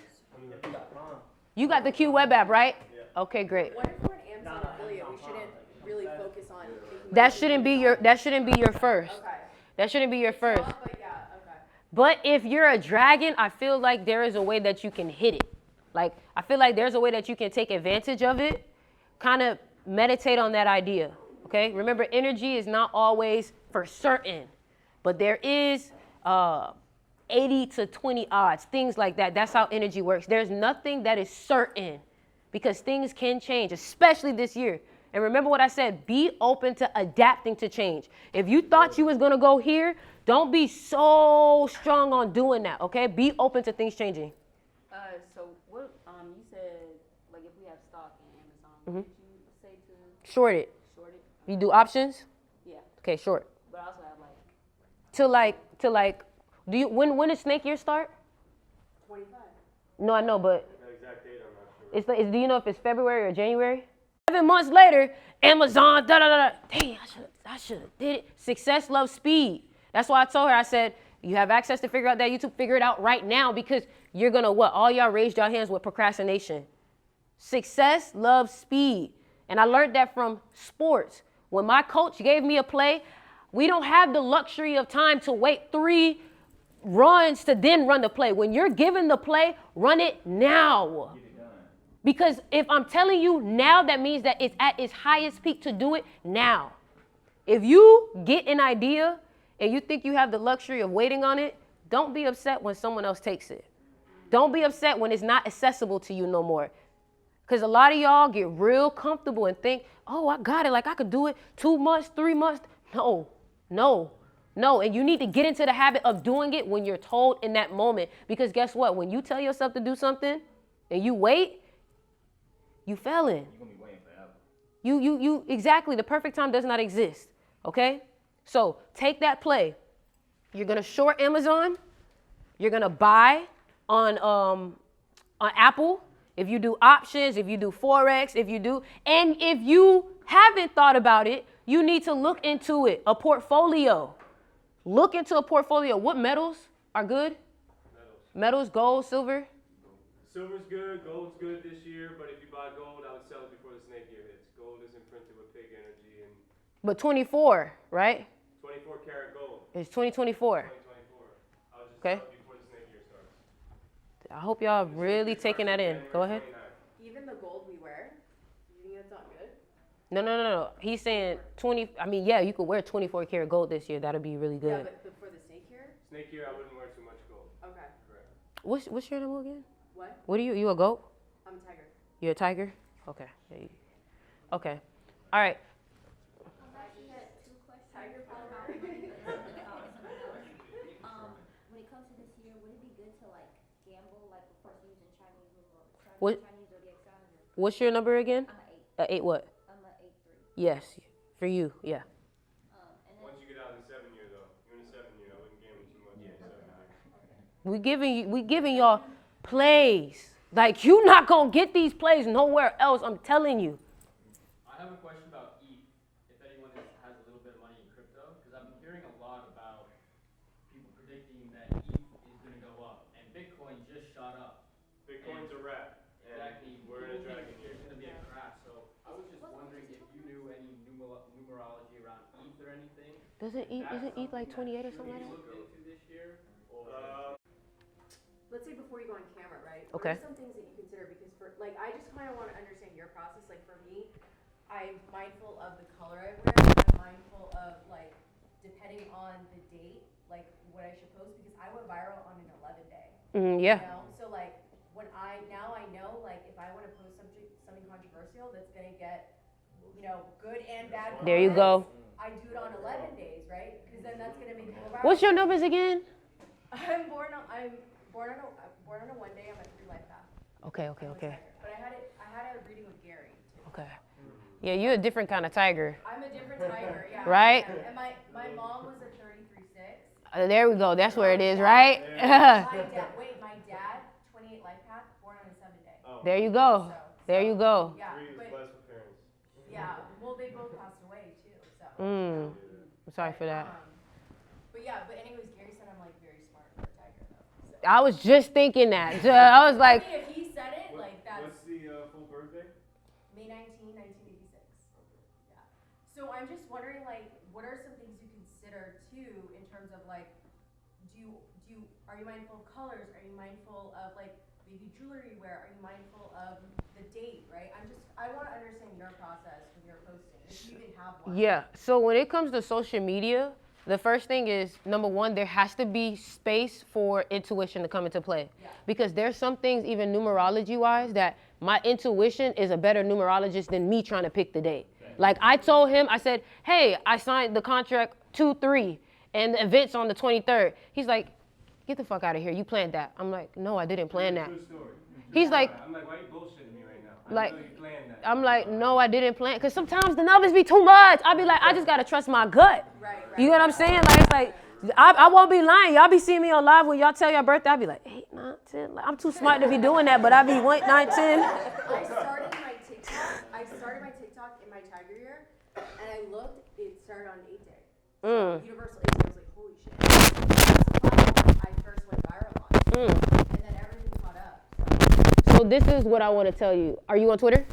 You got the Q web app, right? Okay, great. What if we're an Amazon affiliate? We shouldn't really focus on. That shouldn't be your first. Okay. That shouldn't be your first. But yeah, okay. But if you're a dragon, I feel like there is a way that you can hit it. Like, I feel like there's a way that you can take advantage of it. Kind of meditate on that idea, okay? Remember, energy is not always for certain, but there is 80 to 20 odds, things like that. That's how energy works. There's nothing that is certain because things can change, especially this year. And remember what I said, be open to adapting to change. If you thought you was gonna go here, don't be so strong on doing that, okay? Be open to things changing. So what you said, like if we have stock in Amazon, what did you say to Short it. short it? You do options? Yeah. Okay, short. But I also have like To like, do you, when does snake year start? 25. No, I know, but The exact date, I'm not sure. do you know if it's February or January? 7 months later, Amazon, Dang, I should have did it. Success loves speed. That's why I told her, I said, you have access to figure out that YouTube, figure it out right now because you're gonna what? All y'all raised your hands with procrastination. Success loves speed. And I learned that from sports. When my coach gave me a play, we don't have the luxury of time to wait 3 runs to then run the play. When you're given the play, run it now. Because if I'm telling you now, that means that it's at its highest peak to do it now. If you get an idea and you think you have the luxury of waiting on it, don't be upset when someone else takes it. Don't be upset when it's not accessible to you no more. Because a lot of y'all get real comfortable and think, oh, I got it. Like I could do it 2 months, 3 months. No. And you need to get into the habit of doing it when you're told in that moment. Because guess what? When you tell yourself to do something and you wait, you failing. You're gonna be waiting forever. You exactly. The perfect time does not exist. Okay? So take that play. You're gonna short Amazon. You're gonna buy on Apple. If you do options, if you do Forex, and if you haven't thought about it, you need to look into it. A portfolio. Look into a portfolio. What metals are good? Metals, gold, silver. Silver's good, gold's good this year, but if you buy gold, I would sell it before the snake year hits. Gold is imprinted with pig energy and. But 24, right? 24 karat gold. It's 2024. 2024. I'll just Okay. sell it before the snake year starts. I hope y'all really taking that in. Go ahead. Even the gold we wear, you think that's not good? No. He's saying 20. I mean, yeah, you could wear 24 karat gold this year. That'll be really Yeah, good. but for the snake year? Snake year, I wouldn't wear too much gold. Okay. Correct. What's your animal again? What? What are you? You a goat? I'm a tiger. You're a tiger? Okay. Okay. All right. Tiger power. When it comes to this year, would it be good to like gamble, like of course using Chinese What? Chinese zodiac signs? What's your number again? I'm an 8. 8 what? I'm an 8-3. Yes. For you. Yeah. And then Once you get out of the 7 year though, you're in the 7 year, I wouldn't gamble too much in the 7 year. We giving y'all plays. Like you not gonna get these plays nowhere else. I'm telling you. I have a question about ETH. If anyone has a little bit of money in crypto, because I've been hearing a lot about people predicting that ETH is going to go up, and Bitcoin just shot up. Bitcoin's a wrap. Exactly. We're in a dragon year. There's going to be a crash. So I was just wondering if you knew any numerology around ETH or anything. Isn't ETH like 28 or something like that? Look into this year. Let's say before you go on camera, right? Okay. What are some things that you consider? Because for like, I just kind of want to understand your process. Like for me, I'm mindful of the color I wear. I'm mindful of like, depending on the date, like what I should post because I went viral on an 11 day. Yeah. You know? So like when I know like if I want to post something controversial that's gonna get, good and bad. There you go. I do it on 11 days, right? Because then that's gonna make people viral. What's your numbers again? I'm born on a 1 day. I'm a 3 life path. Okay. But I had a reading with Gary too. Okay. Yeah, you're a different kind of tiger. I'm a different tiger, yeah. Right? Yeah. And my mom was a 33-6. There we go. That's where it is, right? My dad, 28 life path, born on a 7 day. Oh. There you go. There you go. Yeah, 3 is blessed with parents. Yeah. Well, they both passed away too. So. I'm sorry for that. But anyways, Gary said I'm like very smart for a tiger though. So. I was just thinking that. I was like. I mean, if he said it, like that's. What's the full birthday? May 19, 1986. Yeah. So I'm just wondering, like, what are some things you consider too in terms of like, are you mindful of colors? Are you mindful of like maybe jewelry you wear? Are you mindful of the date? Right. I want to understand your process when you're posting, if you even have one. Yeah. So when it comes to social media, the first thing is, number one, there has to be space for intuition to come into play. Yeah. Because there's some things, even numerology-wise, that my intuition is a better numerologist than me trying to pick the date. Like I told him, I said, hey, I signed the contract 2/3 and the event's on the 23rd. He's like, get the fuck out of here. You planned that. I'm like, no, I didn't plan that. Good story. He's like, I'm like, why are you bullshitting me right now? Like, I know you planned that. I'm like, no, I didn't plan. Because sometimes the numbers be too much. I'll be like, I just got to trust my gut. You know what I'm saying? Like, it's like, I won't be lying. Y'all be seeing me on live when y'all tell your birthday. I'll be like, 8, 9, 10. Like, I'm too smart to be doing that, but I be 1, 9, 10. I started my TikTok in my tiger year, and I looked, it started on 8 day. So Universal 8 day, I was like, holy shit. That's the platform I first went viral on. And then everything caught up. So this is what I want to tell you. Are you on Twitter?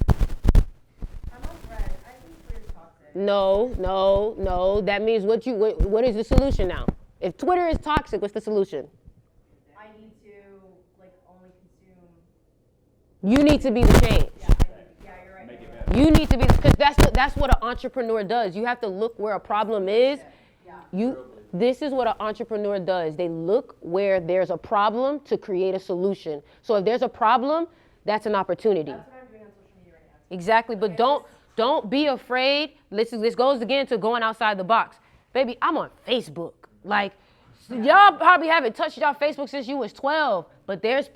I'm on Thread. I think Twitter's toxic. No. That means what is the solution now? If Twitter is toxic, what's the solution? I need to, like, only consume. You need to be the change. Yeah, you're right. Make it better. You need to be, because that's what an entrepreneur does. You have to look where a problem is. This is what an entrepreneur does. They look where there's a problem to create a solution. So if there's a problem, that's an opportunity. That's what I'm doing on social media right now. Exactly, but don't be afraid. This goes again to going outside the box. Baby, I'm on Facebook. Like, y'all probably haven't touched y'all Facebook since you was 12, but I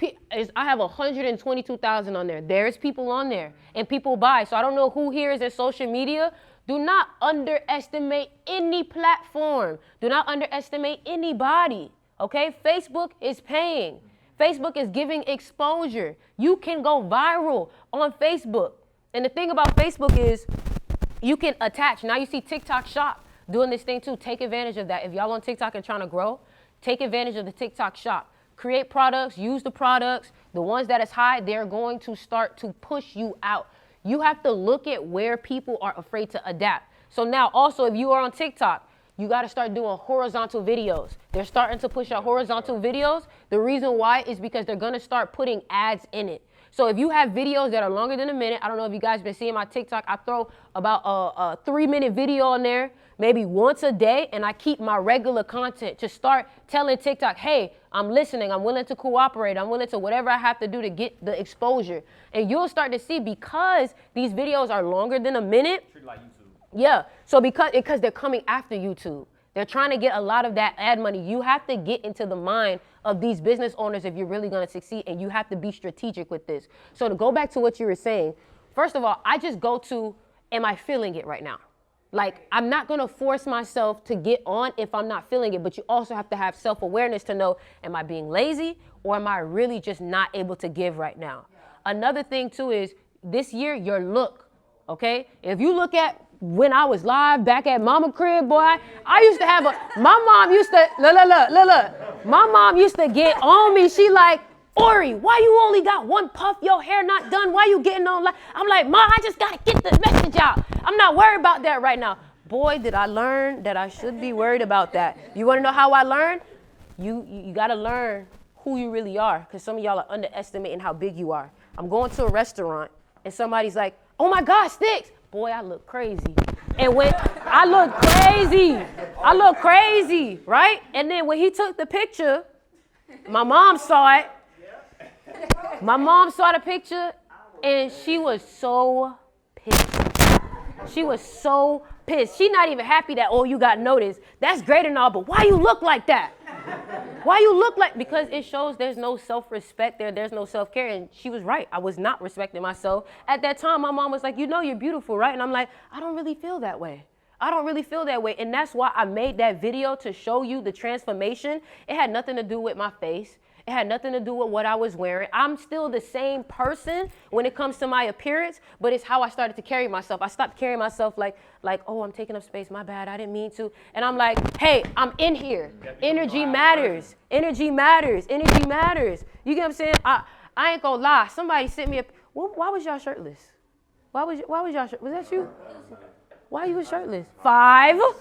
have 122,000 on there. There's people on there, and people buy. So I don't know who here is in social media, Do not underestimate any platform. Do not underestimate anybody, okay? Facebook is paying. Facebook is giving exposure. You can go viral on Facebook. And the thing about Facebook is you can attach. Now you see TikTok Shop doing this thing too. Take advantage of that. If y'all on TikTok and trying to grow, take advantage of the TikTok Shop. Create products, use the products. The ones that is high, they're going to start to push you out. You have to look at where people are afraid to adapt. So now also if you are on TikTok, you got to start doing horizontal videos. They're starting to push out horizontal videos. The reason why is because they're going to start putting ads in it. So if you have videos that are longer than a minute, I don't know if you guys been seeing my TikTok, I throw about a 3-minute video on there, maybe once a day, and I keep my regular content to start telling TikTok, hey, I'm listening, I'm willing to cooperate, I'm willing to whatever I have to do to get the exposure. And you'll start to see, because these videos are longer than a minute. Treat it like YouTube. Yeah, so because they're coming after YouTube. They're trying to get a lot of that ad money. You have to get into the mind of these business owners if you're really going to succeed, and you have to be strategic with this. So to go back to what you were saying, first of all, I just go to, am I feeling it right now? Like, I'm not going to force myself to get on if I'm not feeling it, but you also have to have self-awareness to know, am I being lazy or am I really just not able to give right now? Another thing too is this year, your look, okay? If you look at when I was live back at Mama Crib, boy, I used to have my mom used to, look. My mom used to get on me. She like, Ori, why you only got one puff? Your hair not done. Why you getting on? I'm like, Ma, I just got to get the message out. I'm not worried about that right now. Boy, did I learn that I should be worried about that. You want to know how I learned? You got to learn who you really are, because some of y'all are underestimating how big you are. I'm going to a restaurant, and somebody's like, oh, my God, Sticks. Boy, I look crazy. And when I look crazy, right? And then when he took the picture, my mom saw it. My mom saw the picture, and she was so pissed. She was so pissed. She's not even happy that, oh, you got noticed. That's great and all, but why you look like that? Why you look like, because it shows there's no self-respect there, there's no self-care, and she was right. I was not respecting myself. At that time, my mom was like, you know you're beautiful, right? And I'm like, I don't really feel that way. I don't really feel that way. And that's why I made that video, to show you the transformation. It had nothing to do with my face. It had nothing to do with what I was wearing. I'm still the same person when it comes to my appearance, but it's how I started to carry myself. I stopped carrying myself like, oh, I'm taking up space, my bad, I didn't mean to. And I'm like, hey, I'm in here. Energy matters. Energy matters. Energy matters. You get what I'm saying? I ain't gonna lie. Somebody sent me why was y'all shirtless? Why was y'all shirtless? Was that you? Why you was shirtless? Five. Look.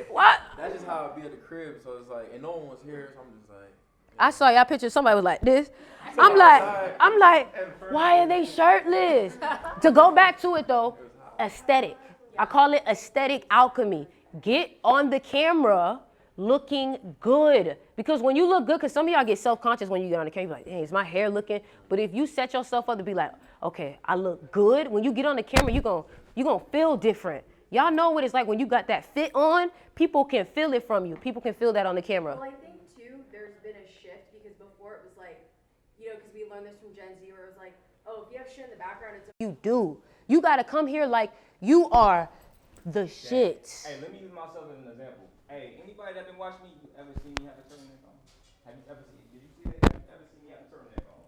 What? That's just how it be at the crib. So it's like, and no one was here, so I'm just like. I saw y'all picture. Somebody was like this. I'm like, why are they shirtless? To go back to it though, aesthetic. I call it aesthetic alchemy. Get on the camera looking good. Because when you look good, because some of y'all get self-conscious when you get on the camera, you're like, dang, is my hair looking? But if you set yourself up to be like, okay, I look good. When you get on the camera, you gonna feel different. Y'all know what it's like when you got that fit on. People can feel it from you. People can feel that on the camera. Well, I think too, there's been a shift, because before it was like, you know, because we learned this from Gen Z, where it was like, oh, if you have shit in the background, it's You do. You gotta come here like you are the shit. Hey, let me use myself as an example. Hey, anybody that been watching me, you ever seen me have a turtleneck on? Have you ever seen? Did you see that? Have you ever seen me have a turtleneck on?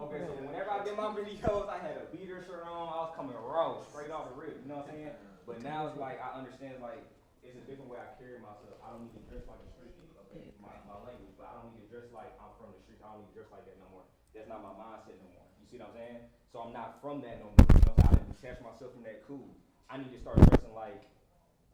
Okay, so whenever I did my videos, I had a beater shirt on. I was coming raw, straight off the rip. You know what I'm saying? But now it's like I understand, like it's a different way I carry myself. I don't need to dress like a street kid. Okay, my language, but I don't need to dress like I'm from the street. I don't need to dress like that no more. That's not my mindset no more. You see what I'm saying? So I'm not from that no more. You know, so I didn't detach myself from that cool. I need to start dressing like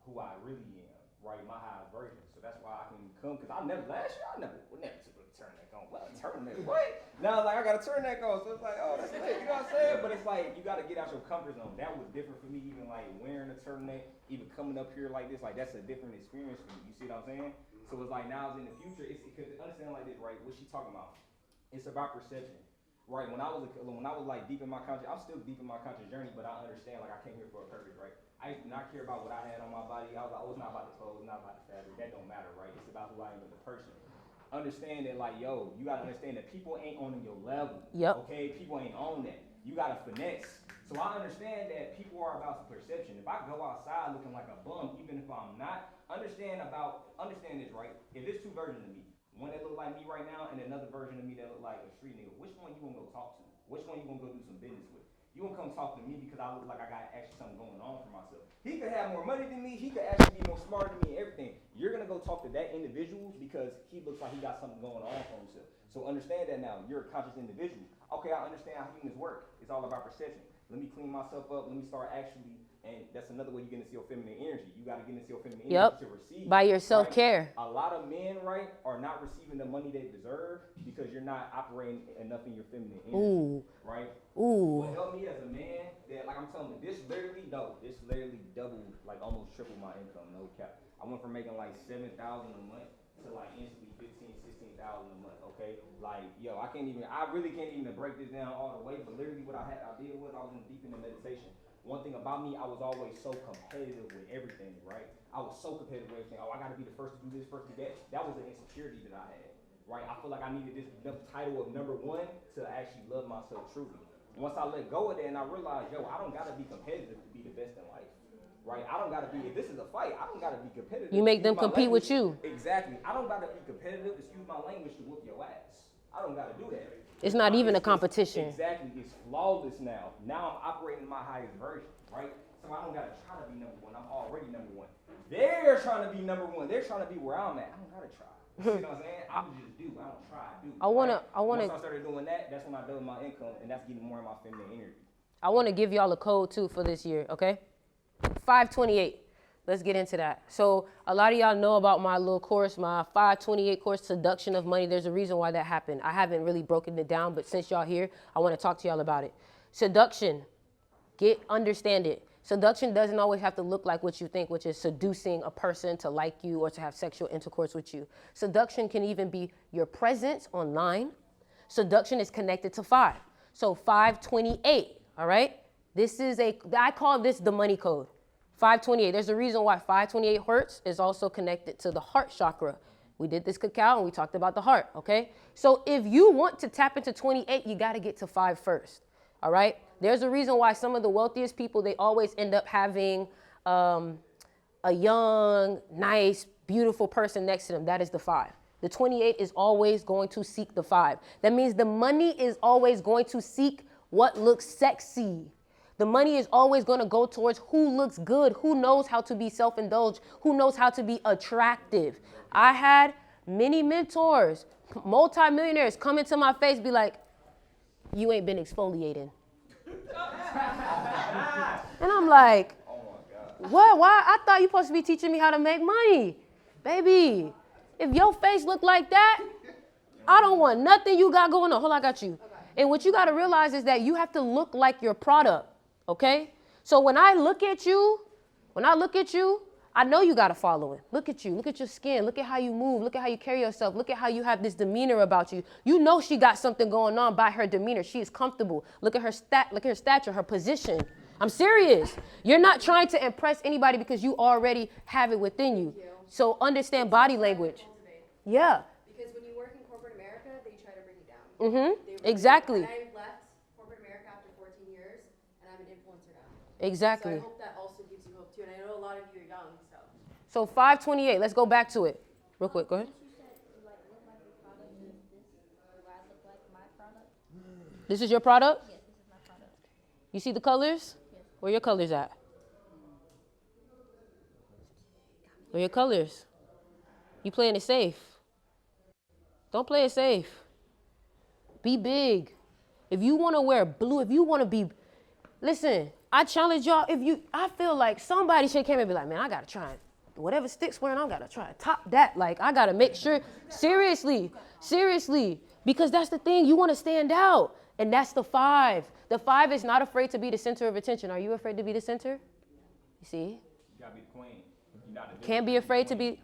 who I really am, right? My highest version. So that's why I can come, because last year I never took a turtleneck on. What a turtleneck? What? Now it's like I got a turtleneck on, so it's like, oh, that's lit. You know what I'm saying? But it's like you got to get out your comfort zone. That was different for me, even like wearing a turtleneck, even coming up here like this. Like that's a different experience for me. You see what I'm saying? So it's like now in the future, it's because understand like this, right? What she talking about? It's about perception. Right, when I was like deep in my conscious, I'm still deep in my conscious journey, but I understand like I came here for a purpose, right? I used to not care about what I had on my body. I was like, oh, it's not about the clothes, it's not about the fabric. That don't matter, right? It's about who I am as a person. Understand that, like, yo, you gotta understand that people ain't on your level. Yep. Okay, people ain't on that. You gotta finesse. So I understand that people are about perception. If I go outside looking like a bum, even if I'm not, understand this, right? If there's two versions of me, one that look like me right now and another version of me that look like a street nigga, which one you gonna go talk to? Which one you gonna go do some business with? You gonna come talk to me because I look like I got actually something going on for myself. He could have more money than me. He could actually be more smarter than me and everything. You're gonna go talk to that individual because he looks like he got something going on for himself. So understand that now. You're a conscious individual. Okay, I understand how humans work. It's all about perception. Let me clean myself up. Let me start actually, and that's another way you get into your feminine energy. You got to get into your feminine energy to receive. By your self-care. Right? A lot of men, right, are not receiving the money they deserve because you're not operating enough in your feminine energy. Right? What helped me as a man, that like I'm telling you, this literally doubled, like almost tripled my income, no cap. I went from making like $7,000 a month to like instantly $15,000, $16,000 a month. Okay, like yo, I really can't even break this down all the way. But literally, what I did was I was deep into meditation. One thing about me, I was always so competitive with everything. Right, I was so competitive with everything. Oh, I got to be the first to do this, first to do that. That was an insecurity that I had. Right, I feel like I needed this title of number one to actually love myself truly. Once I let go of that and I realized, yo, I don't gotta be competitive to be the best in life. Right? I don't gotta be, if this is a fight, I don't gotta be competitive. You make them compete with you. Exactly. I don't gotta be competitive, excuse my language, to whoop your ass. I don't gotta do that. It's not even a competition. Exactly. It's flawless now. Now I'm operating in my highest version, right? So I don't gotta try to be number one. I'm already number one. They're trying to be number one. They're trying to be where I'm at. I don't gotta try. You know what I'm saying? I just do. I don't try. I do. Once I started doing that, that's when I doubled my income, and that's getting more of my feminine energy. I want to give y'all a code too for this year, okay? 528. Let's get into that. So a lot of y'all know about my little course, my 528 course, Seduction of Money. There's a reason why that happened. I haven't really broken it down, but since y'all here, I want to talk to y'all about it. Seduction, understand it. Seduction doesn't always have to look like what you think, which is seducing a person to like you or to have sexual intercourse with you. Seduction can even be your presence online. Seduction is connected to 5. So 528, all right? I call this the money code. 528. There's a reason why 528 hertz is also connected to the heart chakra. We did this cacao and we talked about the heart, okay? So if you want to tap into 28, you got to get to 5 first, all right? There's a reason why some of the wealthiest people, they always end up having a young, nice, beautiful person next to them. That is the 5. The 28 is always going to seek the 5. That means the money is always going to seek what looks sexy. The money is always going to go towards who looks good, who knows how to be self-indulged, who knows how to be attractive. I had many mentors, multimillionaires come into my face, be like, you ain't been exfoliating. And I'm like, what? Why? I thought you supposed to be teaching me how to make money. Baby, if your face look like that, I don't want nothing you got going on. Hold on, I got you. And what you got to realize is that you have to look like your product, okay? So when I look at you, I know you got a following. Look at you. Look at your skin. Look at how you move. Look at how you carry yourself. Look at how you have this demeanor about you. You know she got something going on by her demeanor. She is comfortable. Look at her stature, her position. I'm serious. You're not trying to impress anybody because you already have it within you. So understand body language. Yeah. Because when you work in corporate America, they try to bring you down. Mm-hmm. Exactly. And I left corporate America after 14 years, and I'm an influencer now. Exactly. So I hope that also gives you hope too. And I know a lot of you are young, so. So 528, let's go back to it. Real quick, go ahead. This is your product? Yes, this is my product. You see the colors? Yes. Where your colors at? Where your colors? You playing it safe. Don't play it safe. Be big. If you want to wear blue, if you want to be, listen, I challenge y'all, I feel like somebody should come and be like, man, I got to try it. Whatever Stick's wearing, I got to try to top that. Like, I got to make sure, seriously, because that's the thing. You want to stand out. And that's the 5. The 5 is not afraid to be the center of attention. Are you afraid to be the center? You see? You got to be the queen. You can't be afraid to be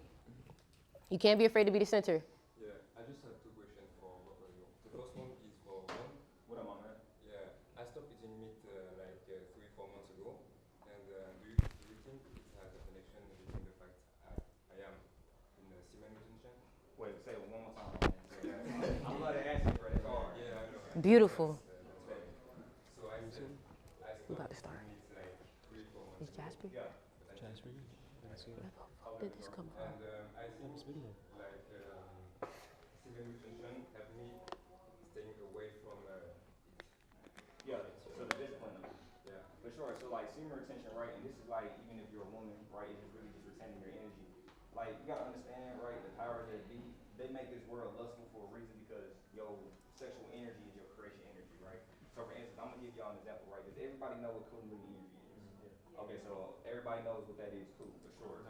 the center. Yeah, I just have 2 questions for both of you. The first one is for one. What am I, man? Yeah, I stopped eating meat like 3-4 months ago. And do you think it has a connection between the fact I am in a semen retention? Wait, say it one more time. I'm going to ask you, bro. It's hard. Yeah, I know. Beautiful. So I said, did this come from? And I think like Steven Richardson helped me staying away from it. Yeah, so the discipline. Yeah. For sure. So like semen retention, right? And this is like even if you're a woman, right? It's just really just retaining your energy. Like you gotta understand, right? The powers that be, they make this world lustful for a reason because your sexual energy is your creation energy, right? So for instance, I'm gonna give y'all an example, right? Does everybody know what Kundalini energy is? Okay, so everybody knows what that is, cool, for sure.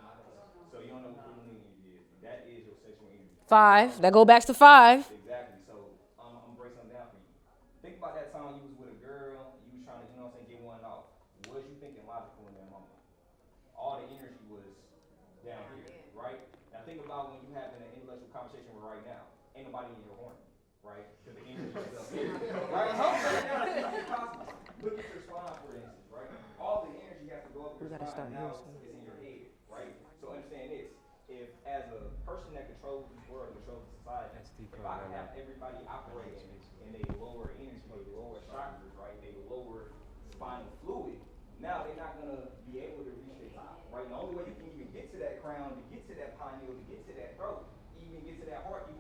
So you don't know what Kundalini energy is. That is your sexual energy. 5. That go back to 5. Exactly. So I'm gonna break something down for you. Think about that time you was with a girl, you was trying to, you know what I'm saying, get one off. Was you thinking logical in that moment? All the energy was down here, right? Now think about when you having an intellectual conversation with right now. Ain't nobody in your horn, right? Because the energy is up here, right? Look at your spine, for instance, right? All the energy has to go up your spine. Now it's in your head, right? So understand this. If as a person that controls this world, controls the society, if I can have everybody operating in a lower energy, they lower chakras, right? They lower spinal fluid. Now they're not gonna be able to reach the top, right? The only way you can even get to that crown, to get to that pineal, to get to that throat, even get to that heart, you